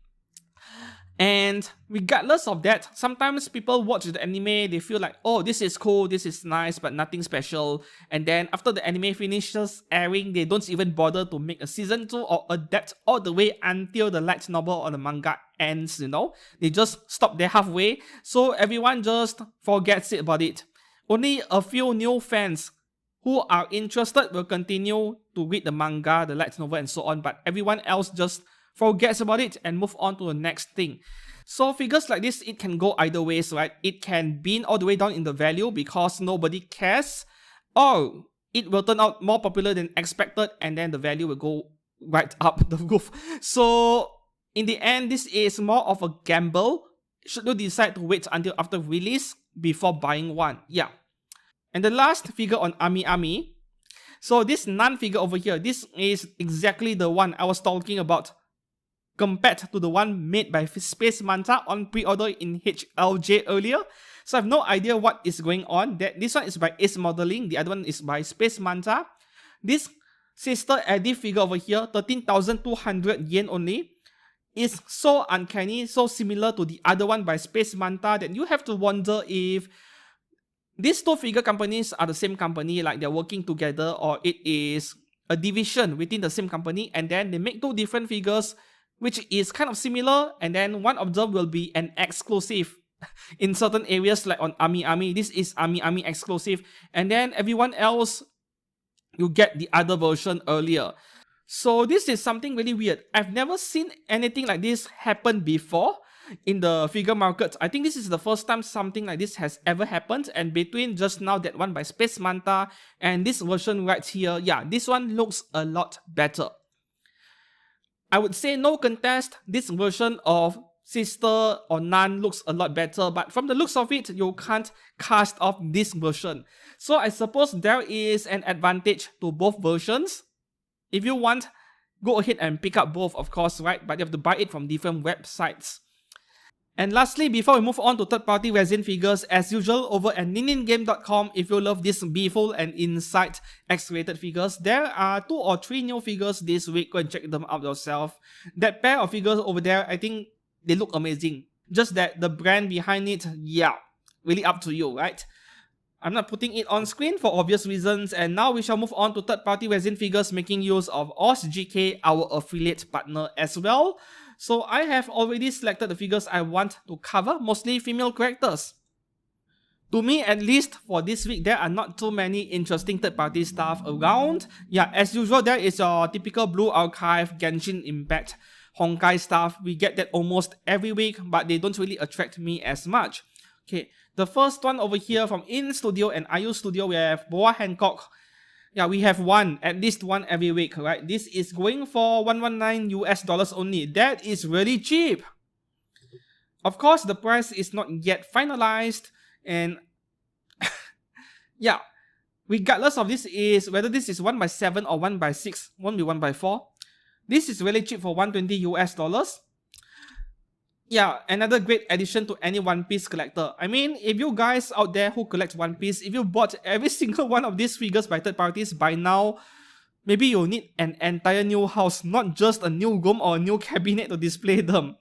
And regardless of that, sometimes people watch the anime, they feel like, oh, this is cool, this is nice, but nothing special. And then after the anime finishes airing, they don't even bother to make a season 2 or adapt all the way until the light novel or the manga ends, you know. They just stop there halfway, so everyone just forgets about it. Only a few new fans who are interested will continue to read the manga, the light novel, and so on, but everyone else just forgets about it and move on to the next thing. So figures like this, it can go either ways, right? It can been all the way down in the value because nobody cares, or it will turn out more popular than expected and then the value will go right up the roof. So in the end, this is more of a gamble. Should you decide to wait until after release before buying one? Yeah. And the last figure on Ami Ami. So this Nun figure over here, this is exactly the one I was talking about, compared to the one made by Space Manta on pre-order in HLJ earlier. So I have no idea what is going on. This one is by Ace Modeling, the other one is by Space Manta. This Sister Eddie figure over here, 13,200 yen only, is so uncanny, so similar to the other one by Space Manta that you have to wonder if these two figure companies are the same company, like they're working together, or it is a division within the same company and then they make two different figures which is kind of similar, and then one of them will be an exclusive in certain areas, like on Ami Ami. This is Ami Ami exclusive, and then everyone else, you get the other version earlier. So this is something really weird. I've never seen anything like this happen before in the figure market. I think this is the first time something like this has ever happened, and between just now that one by Space Manta and this version right here, yeah, this one looks a lot better. I would say no contest, this version of Sister or Nun looks a lot better, but from the looks of it, you can't cast off this version. So I suppose there is an advantage to both versions. If you want, go ahead and pick up both, of course, right? But you have to buy it from different websites. And lastly, before we move on to third-party resin figures, as usual, over at niningame.com, if you love these beautiful and insight X-rated figures, there are 2 or 3 new figures this week. Go and check them out yourself. That pair of figures over there, I think they look amazing. Just that the brand behind it, yeah, really up to you, right? I'm not putting it on screen for obvious reasons, and now we shall move on to third-party resin figures making use of OzGK, our affiliate partner as well. So I have already selected the figures I want to cover, mostly female characters. To me, at least for this week, there are not too many interesting third-party stuff around. Yeah, as usual, there is your typical Blue Archive, Genshin Impact, Honkai stuff. We get that almost every week, but they don't really attract me as much. Okay, the first one over here from In Studio and IU Studio, we have Boa Hancock. Yeah, we have one, at least one every week, right? This is going for $119 US only. That is really cheap. Of course, the price is not yet finalized, and yeah, regardless of this is whether this is 1x7 or 1x6, won't be 1x4. This is really cheap for $120 US. Yeah, another great addition to any One Piece collector. I mean, if you guys out there who collect One Piece, if you bought every single one of these figures by third parties by now, maybe you'll need an entire new house, not just a new room or a new cabinet to display them.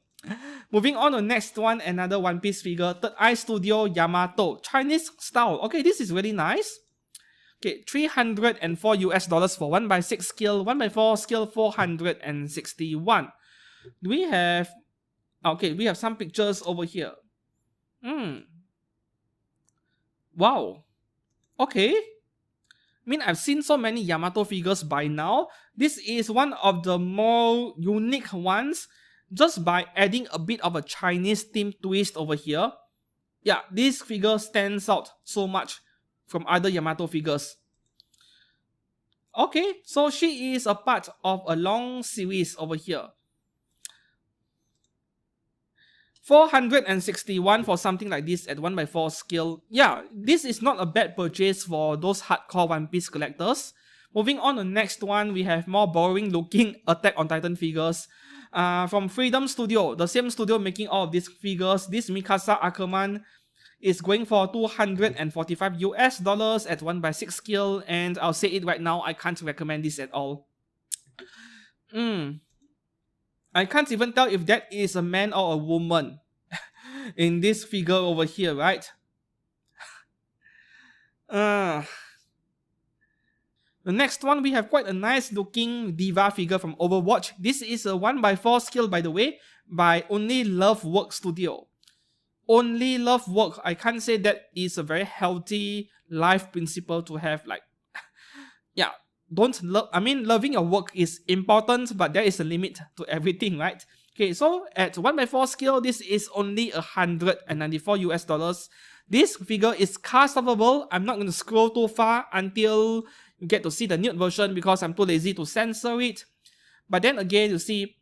Moving on to the next one, another One Piece figure, Third Eye Studio Yamato, Chinese style. Okay, this is really nice. Okay, $304 US for 1x6 scale, 1x4 scale 461. Do we have... Okay, we have some pictures over here. Wow. Okay. I mean, I've seen so many Yamato figures by now. This is one of the more unique ones, just by adding a bit of a Chinese theme twist over here. Yeah, this figure stands out so much from other Yamato figures. Okay, so she is a part of a long series over here. 461 for something like this at 1x4 scale. Yeah, this is not a bad purchase for those hardcore One Piece collectors. Moving on to the next one, we have more boring looking Attack on Titan figures. From Freedom Studio, the same studio making all of these figures. This Mikasa Ackerman is going for $245 US at 1x6 scale, and I'll say it right now, I can't recommend this at all. I can't even tell if that is a man or a woman in this figure over here, right? Uh, the next one, we have quite a nice looking diva figure from Overwatch. This is a 1x4 scale, by the way, by Only Love Work Studio. Only Love Work, I can't say that is a very healthy life principle to have. Like, yeah, don't love, I mean, loving your work is important, but there is a limit to everything, right? Okay, so at 1x4 scale, this is only $194. This figure is customable. I'm not going to scroll too far until you get to see the nude version because I'm too lazy to censor it. But then again, you see,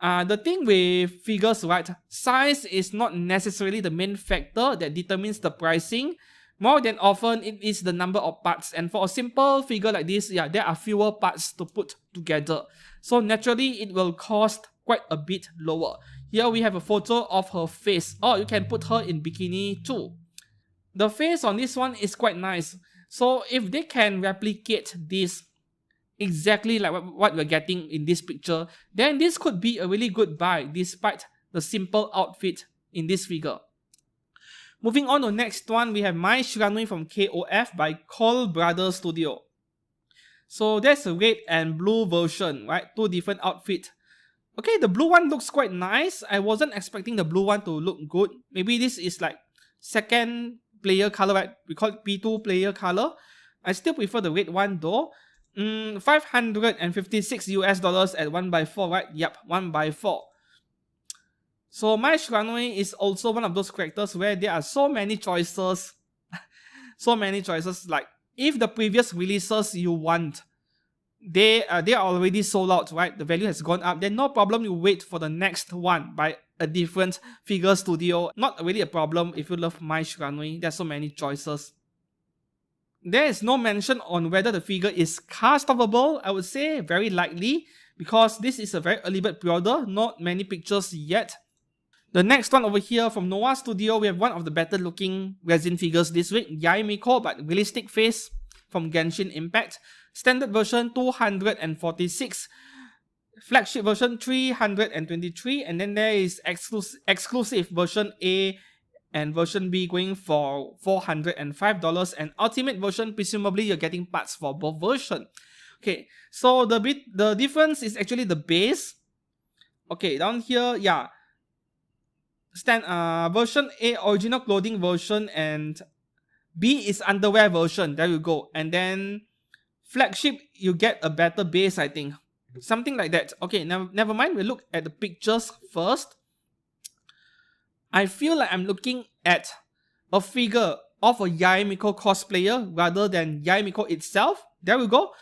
the thing with figures, right? Size is not necessarily the main factor that determines the pricing. More than often, it is the number of parts. And for a simple figure like this, yeah, there are fewer parts to put together. So naturally, it will cost quite a bit lower. Here we have a photo of her face. Oh, you can put her in bikini too. The face on this one is quite nice. So if they can replicate this exactly like what we're getting in this picture, then this could be a really good buy despite the simple outfit in this figure. Moving on to the next one, we have My Shiranui from KOF by Cole Brothers Studio. So there's a red and blue version, right? Two different outfits. Okay, the blue one looks quite nice. I wasn't expecting the blue one to look good. Maybe this is like second player color, right? We call it P2 player color. I still prefer the red one though. $556 at 1x4, right? Yep, 1x4. So My Shiranui is also one of those characters where there are so many choices. So many choices. Like, if the previous releases you want, they are already sold out, right? The value has gone up. Then no problem, you wait for the next one by a different figure studio. Not really a problem if you love My Shiranui. There's so many choices. There is no mention on whether the figure is customable. I would say very likely, because this is a very early bird pre-order. Not many pictures yet. The next one over here from Noah Studio, we have one of the better looking resin figures this week. Yae Miko, but realistic face from Genshin Impact. Standard version 246. Flagship version 323. And then there is exclusive version A and version B going for $405. And ultimate version, presumably you're getting parts for both versions. Okay, so the difference is actually the base. Okay, down here, yeah. Version A, original clothing version, and B is underwear version. There you go. And then flagship, you get a better base, I think. Something like that. Okay, never mind. We'll look at the pictures first. I feel like I'm looking at a figure of a Yae Miko cosplayer rather than Yae Miko itself. There we go.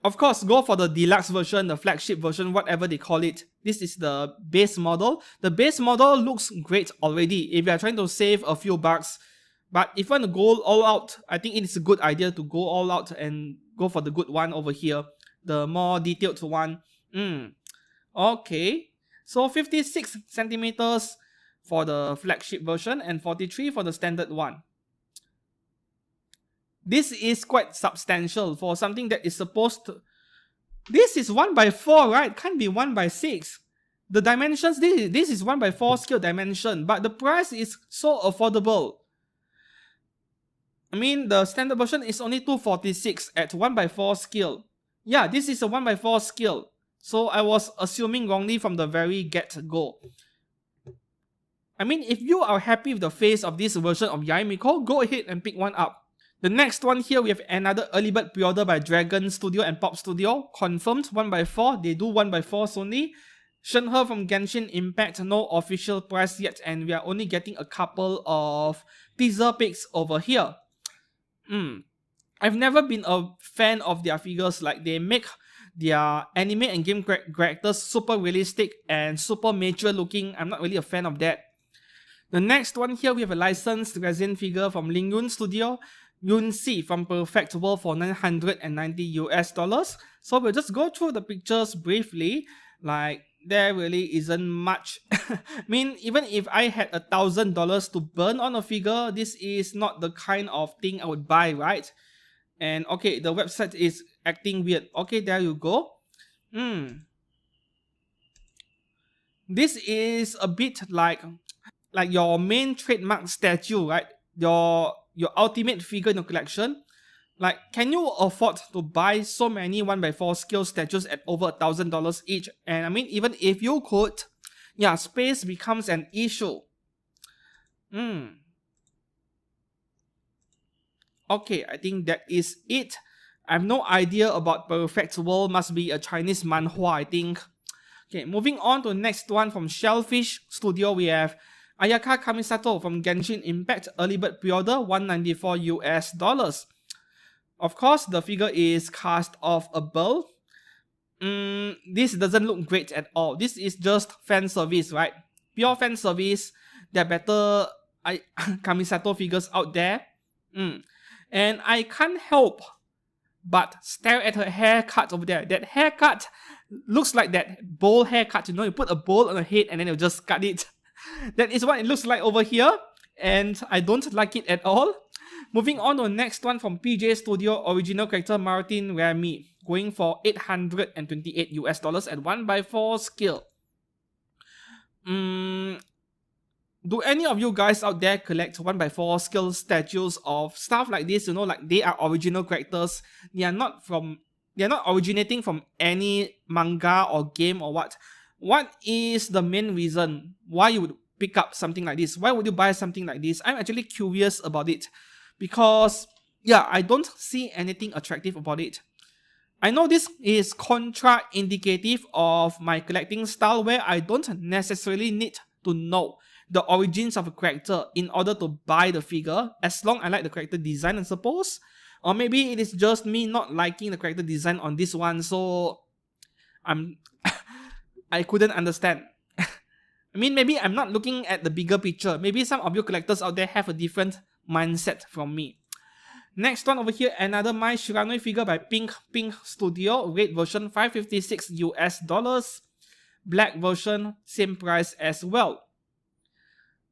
Of course, go for the deluxe version, the flagship version, whatever they call it. This is the base model. The base model looks great already if you are trying to save a few bucks. But if you want to go all out, I think it's a good idea to go all out and go for the good one over here. The more detailed one. Okay. So 56 centimeters for the flagship version and 43 for the standard one. This is quite substantial for something that is supposed to... This is 1x4, right? Can't be 1x6. The dimensions, this is 1x4 scale dimension, but the price is so affordable. I mean, the standard version is only 246 at 1x4 scale. Yeah, this is a 1x4 scale. So I was assuming wrongly from the very get-go. I mean, if you are happy with the face of this version of Yae Miko, go ahead and pick one up. The next one here, we have another early bird pre-order by Dragon Studio and Pop Studio. Confirmed 1x4. They do 1x4s only. Shenhe from Genshin Impact. No official price yet. And we are only getting a couple of teaser pics over here. I've never been a fan of their figures. Like, they make their anime and game characters super realistic and super mature looking. I'm not really a fan of that. The next one here, we have a licensed resin figure from Lingyun Studio. Yunsi from Perfect World for $990. So we'll just go through the pictures briefly. Like, there really isn't much. I mean, even if I had $1,000 to burn on a figure, this is not the kind of thing I would buy, right? And okay, the website is acting weird. Okay, there you go. This is a bit like your main trademark statue, right? Your ultimate figure in your collection. Like, can you afford to buy so many 1x4 scale statues at over $1,000 each? And I mean, even if you could, yeah, space becomes an issue. Okay, I think that is it. I have no idea about Perfect World. Must be a Chinese manhwa, I think. Okay, moving on to the next one from Shellfish Studio, we have Ayaka Kamisato from Genshin Impact Early Bird Pre-order, $194 US. Of course, the figure is cast of a bull. This doesn't look great at all. This is just fan service, right? Pure fan service. There are better Kamisato figures out there. And I can't help but stare at her haircut over there. That haircut looks like that bowl haircut. You know, you put a bowl on her head and then you just cut it. That is what it looks like over here. And I don't like it at all. Moving on to the next one from PJ Studio, original character Martin Remy, going for $828 US at 1x4 scale. Do any of you guys out there collect 1x4 scale statues of stuff like this? You know, like they are original characters. They are not originating from any manga or game or what. What is the main reason why you would pick up something like this? Why would you buy something like this? I'm actually curious about it. Because, yeah, I don't see anything attractive about it. I know this is contra-indicative of my collecting style where I don't necessarily need to know the origins of a character in order to buy the figure, as long as I like the character design, I suppose. Or maybe it is just me not liking the character design on this one, so I couldn't understand. I mean, maybe I'm not looking at the bigger picture. Maybe some of you collectors out there have a different mindset from me. Next one over here, another Mai Shiranui figure by Pink Studio, red version $556 US, black version same price as well.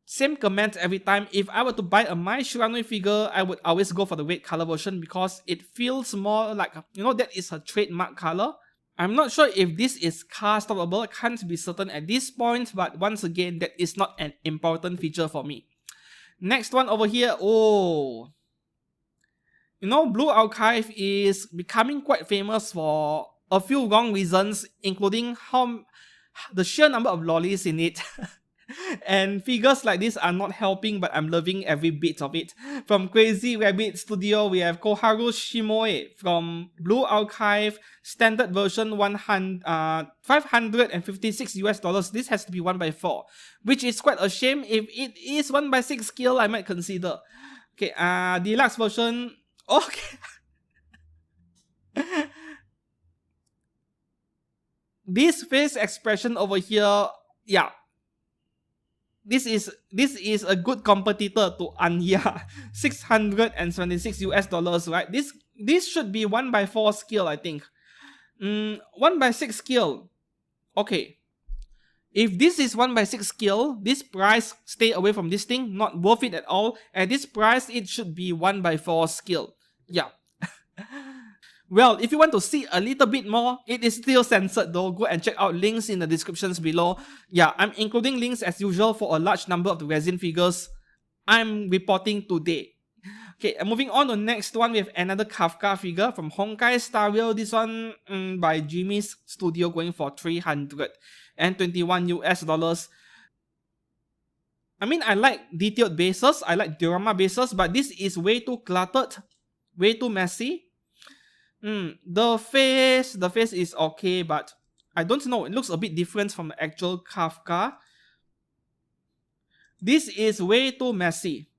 Same comment every time. If I were to buy a Mai Shiranui figure, I would always go for the red color version because it feels more like, you know, that is her trademark color. I'm not sure if this is castable, I can't be certain at this point, but once again, that is not an important feature for me. Next one over here, oh, you know, Blue Archive is becoming quite famous for a few wrong reasons, including the sheer number of lollies in it. And figures like this are not helping, but I'm loving every bit of it. From Crazy Rabbit Studio, we have Koharu Shimoe from Blue Archive, standard version $556 US. This has to be 1x4, which is quite a shame. If it is 1x6 scale, I might consider. Okay, deluxe version. Okay. This face expression over here, yeah. This is a good competitor to Anya, $676 US, right? This should be 1x4 scale, I think. 1x6 scale. Okay. If this is 1x6 scale, this price, stay away from this thing, not worth it at all. At this price, it should be 1x4 scale. Yeah. Well, if you want to see a little bit more, it is still censored though. Go and check out links in the descriptions below. Yeah, I'm including links as usual for a large number of the resin figures I'm reporting today. Okay, and moving on to the next one, we have another Kafka figure from Honkai Star Rail. This one by Jimmy's Studio, going for $321 US. I mean, I like detailed bases, I like diorama bases, but this is way too cluttered, way too messy. The face is okay, but I don't know, it looks a bit different from the actual Kafka. This is way too messy.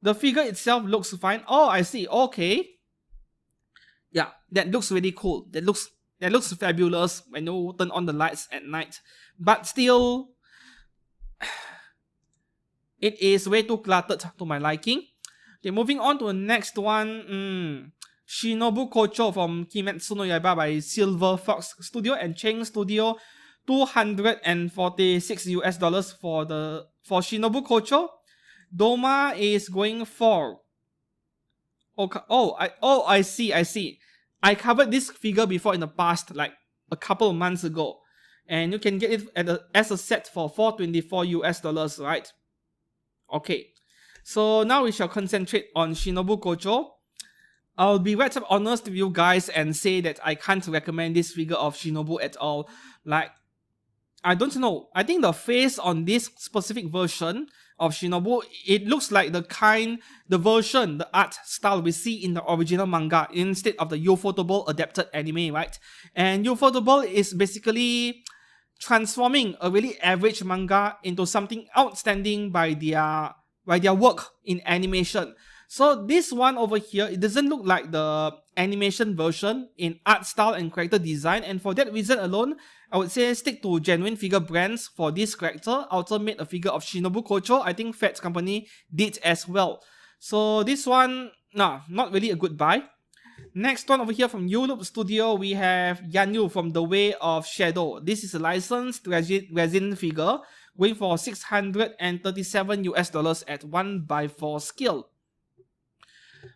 The figure itself looks fine. Oh, I see. Okay. Yeah, that looks really cool. That looks fabulous when you turn on the lights at night. But still, it is way too cluttered to my liking. Okay, moving on to the next one. Shinobu Kocho from Kimetsu no Yaiba by Silver Fox Studio and Cheng Studio, $246 US for Shinobu Kocho. Doma is going for. I see. I covered this figure before in the past, like a couple of months ago. and you can get it as a set for $424, right? Okay, so now we shall concentrate on Shinobu Kocho. I'll be right up honest with you guys and say that I can't recommend this figure of Shinobu at all. Like, I don't know. I think the face on this specific version of Shinobu, it looks like the art style we see in the original manga instead of the Ufotable adapted anime, right? And Ufotable is basically transforming a really average manga into something outstanding by their work in animation. So this one over here, it doesn't look like the animation version in art style and character design, and for that reason alone, I would say stick to genuine figure brands for this character. Ultra made a figure of Shinobu Kocho. I think Fats Company did as well. So this one, nah, not really a good buy. Next one over here from Uloop Studio, we have Yanyu from The Way of Shadow. This is a licensed resin figure going for $637 at 1/4 scale.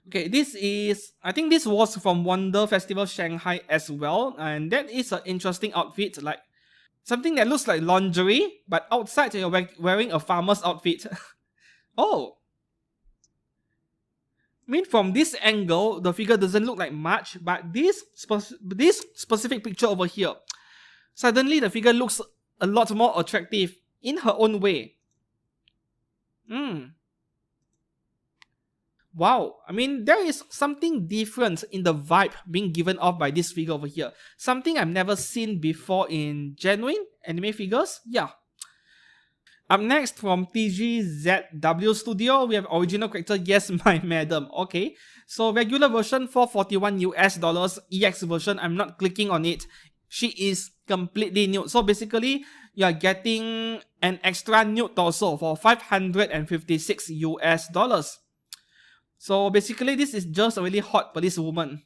Okay, I think this was from Wonder Festival Shanghai as well, and that is an interesting outfit, like something that looks like lingerie, but outside you're wearing a farmer's outfit. Oh, I mean, from this angle, the figure doesn't look like much, but this specific picture over here, suddenly the figure looks a lot more attractive in her own way. Wow, I mean, there is something different in the vibe being given off by this figure over here. Something I've never seen before in genuine anime figures. Yeah. Up next from TGZW Studio, we have original character Yes My Madam. Okay, so regular version $441, EX version, I'm not clicking on it. She is completely nude. So basically, you are getting an extra nude torso for $556. So basically, this is just a really hot police woman.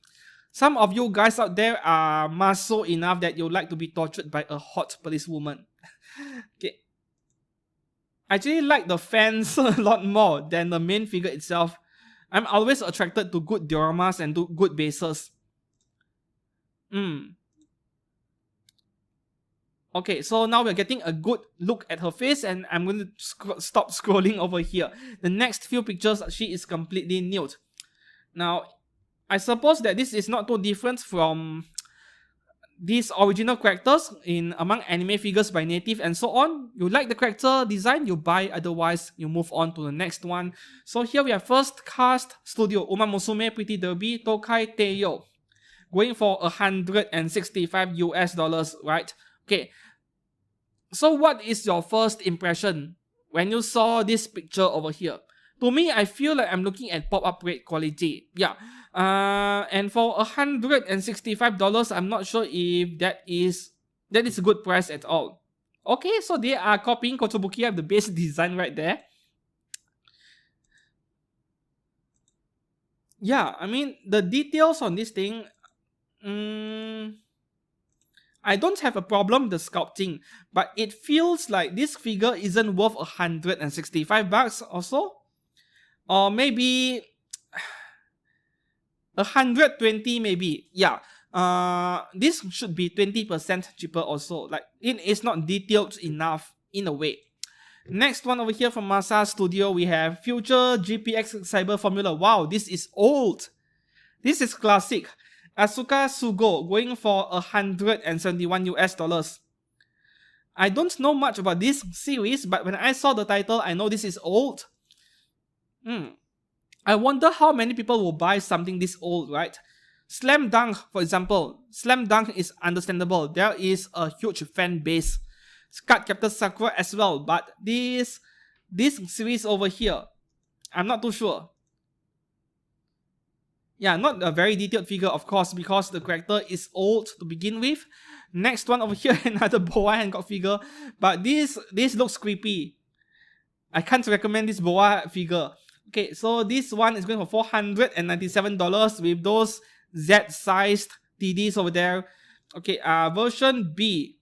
Some of you guys out there are maso enough that you like to be tortured by a hot police woman. Okay. I actually like the fans a lot more than the main figure itself. I'm always attracted to good dioramas and to good bases. Okay, so now we're getting a good look at her face, and I'm going to stop scrolling over here. The next few pictures, she is completely nude. Now, I suppose that this is not too different from these original characters in among anime figures by Native and so on. You like the character design, you buy, otherwise you move on to the next one. So here we have First Cast Studio, Uma Musume Pretty Derby Tokai Teiyo, going for $165, right? Okay, so what is your first impression when you saw this picture over here? To me, I feel like I'm looking at pop-up rate quality. Yeah. And for $165, I'm not sure if that is a good price at all. Okay, so they are copying Kotobukiya of the base design right there. Yeah, I mean, the details on this thing, I don't have a problem with the sculpting, but it feels like this figure isn't worth $165 or so. Or maybe $120 maybe. Yeah. This should be 20% cheaper also. Like, it is not detailed enough in a way. Next one over here from Masa Studio, we have Future GPX Cyber Formula. Wow, this is old. This is classic. Asuka Sugo, going for $171. I don't know much about this series, but when I saw the title, I know this is old. I wonder how many people will buy something this old, right? Slam Dunk, for example. Slam Dunk is understandable. There is a huge fan base. Card Captor Sakura as well, but this series over here, I'm not too sure. Yeah, not a very detailed figure, of course, because the character is old to begin with. Next one over here, another Boa Hancock figure, but this looks creepy. I can't recommend this Boa figure. Okay, so this one is going for $497 with those Z-sized TDs over there. Okay, version B.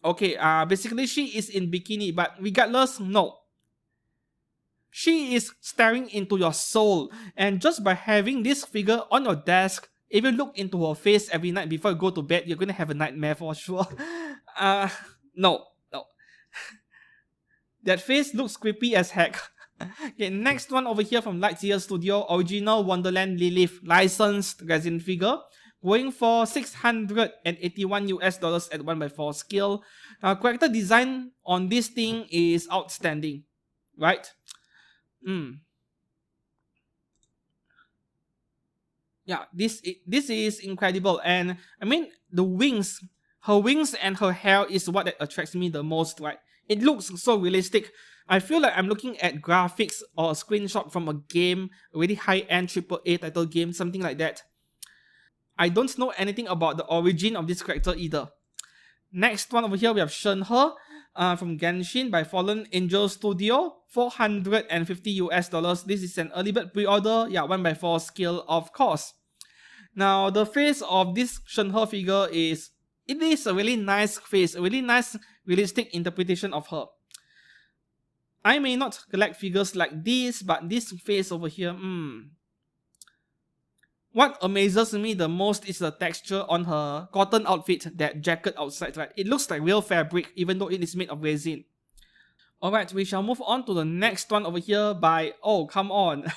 Okay, basically she is in bikini, but regardless, no. She is staring into your soul, and just by having this figure on your desk, if you look into her face every night before you go to bed, you're gonna have a nightmare for sure. Uh, no, no. That face looks creepy as heck. Okay, next one over here from Lightyear Studio, original Wonderland Lilith licensed resin figure, going for 681 US dollars at 1x4 scale. Character design on this thing is outstanding, right? Yeah, this is incredible, and I mean the wings, her wings and her hair is what that attracts me the most, right? It looks so realistic. I feel like I'm looking at graphics or a screenshot from a game, a really high-end AAA title game, something like that. I don't know anything about the origin of this character either. Next one over here, we have Shenhe from Genshin by Fallen Angel Studio, 450 US dollars. This is an early bird pre-order, yeah, 1x4 scale, of course. Now, the face of this Shenhe figure is a really nice face, a really nice realistic interpretation of her. I may not collect figures like this, but this face over here, What amazes me the most is the texture on her cotton outfit, that jacket outside, right? It looks like real fabric, even though it is made of resin. Alright, we shall move on to the next one over here by, oh, come on.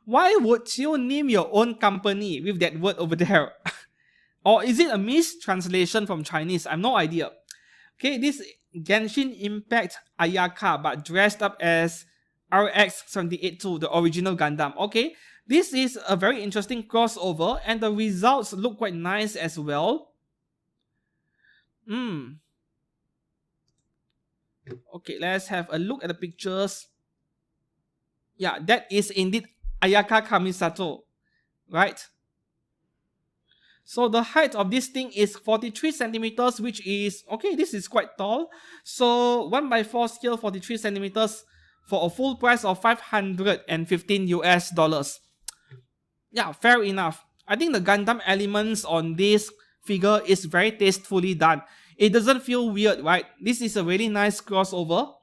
Why would you name your own company with that word over there? Or is it a mistranslation from Chinese? I have no idea. Okay, this Genshin Impact Ayaka, but dressed up as RX-78-2, the original Gundam. Okay, this is a very interesting crossover, and the results look quite nice as well. Okay, let's have a look at the pictures. Yeah, that is indeed Ayaka Kamisato, right? So the height of this thing is 43 centimeters, which is, okay, this is quite tall. So 1x4 scale, 43 centimeters for a full price of 515 US dollars. Yeah, fair enough. I think the Gundam elements on this figure is very tastefully done. It doesn't feel weird, right? This is a really nice crossover.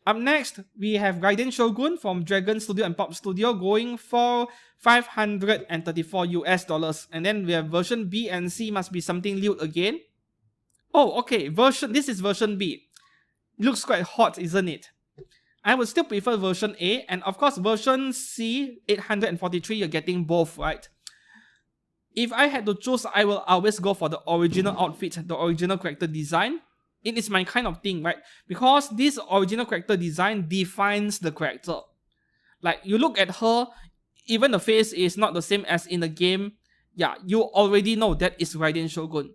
Up next, we have Gaiden Shogun from Dragon Studio and Pop Studio, going for 534 US dollars. And then we have version B and C, must be something lewd again. Oh, okay, this is version B. Looks quite hot, isn't it? I would still prefer version A, and of course version C, 843, you're getting both, right? If I had to choose, I will always go for the original outfit, the original character design. It is my kind of thing, right? Because this original character design defines the character. Like, you look at her, even the face is not the same as in the game. Yeah, you already know that is Raiden Shogun.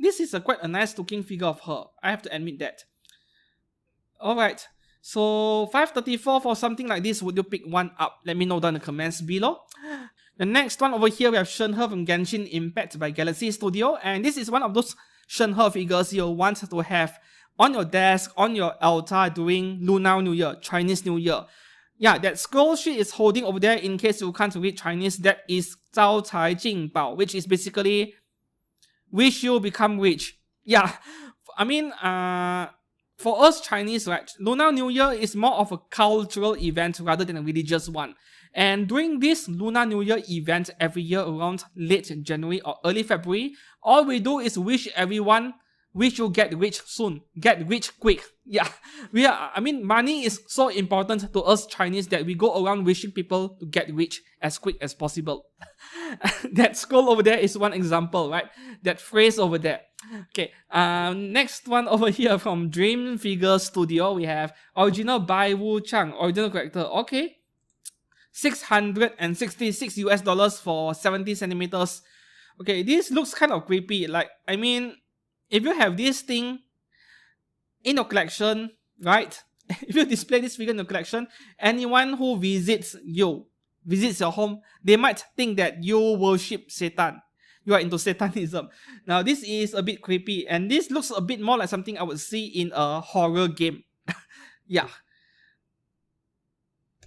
This is quite a nice looking figure of her, I have to admit that. Alright, so 534 for something like this, would you pick one up? Let me know down in the comments below. The next one over here, we have Shenhe from Genshin Impact by Galaxy Studio, and this is one of those Shenhe figures you'll want to have on your desk, on your altar during Lunar New Year, Chinese New Year. Yeah, that scroll she is holding over there, in case you can't read Chinese, that is Zhao Cai Jing Bao, which is basically wish you become rich. Yeah, I mean, for us Chinese, right, Lunar New Year is more of a cultural event rather than a religious one. And during this Lunar New Year event every year around late January or early February, all we do is wish everyone, wish you get rich soon, get rich quick. Yeah, money is so important to us Chinese that we go around wishing people to get rich as quick as possible. That scroll over there is one example, right? That phrase over there. Okay, next one over here from Dream Figure Studio, we have original Bai Wu Chang, original character. Okay, 666 US dollars for 70 centimeters. Okay, this looks kind of creepy. Like, I mean, if you have this thing in your collection, right? If you display this figure in your collection, anyone who visits your home, they might think that you worship Satan. You are into Satanism. Now, this is a bit creepy, and this looks a bit more like something I would see in a horror game. Yeah.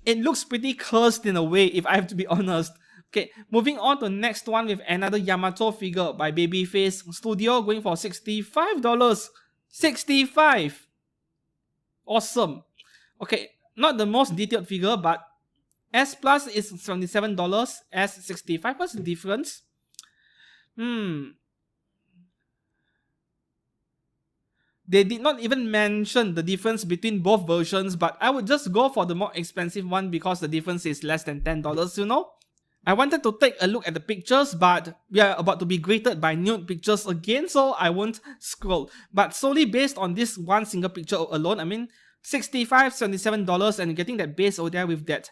It looks pretty cursed in a way, if I have to be honest. Okay, moving on to the next one with another Yamato figure by Babyface Studio, going for $65. 65! Awesome. Okay, not the most detailed figure, but S Plus is $77, S 65. What's the difference? They did not even mention the difference between both versions, but I would just go for the more expensive one because the difference is less than $10, you know? I wanted to take a look at the pictures, but we are about to be greeted by nude pictures again, so I won't scroll. But solely based on this one single picture alone, I mean, $65, $77, and getting that base over there with that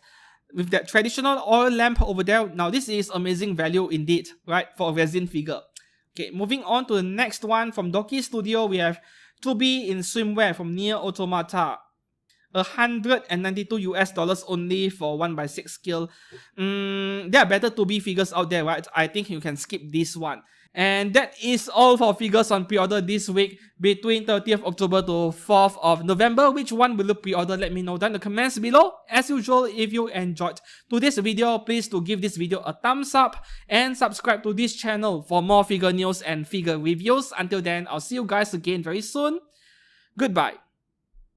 traditional oil lamp over there. Now this is amazing value indeed, right, for a resin figure. Okay, moving on to the next one from Doki Studio, we have Douji in swimwear from Nier Automata. $192 only for 1x6 scale. There are better Douji figures out there, right? I think you can skip this one. And that is all for figures on pre-order this week between 30th October to 4th of November. Which one will you pre-order? Let me know down in the comments below. As usual, if you enjoyed today's video, please to give this video a thumbs up and subscribe to this channel for more figure news and figure reviews. Until then, I'll see you guys again very soon. Goodbye.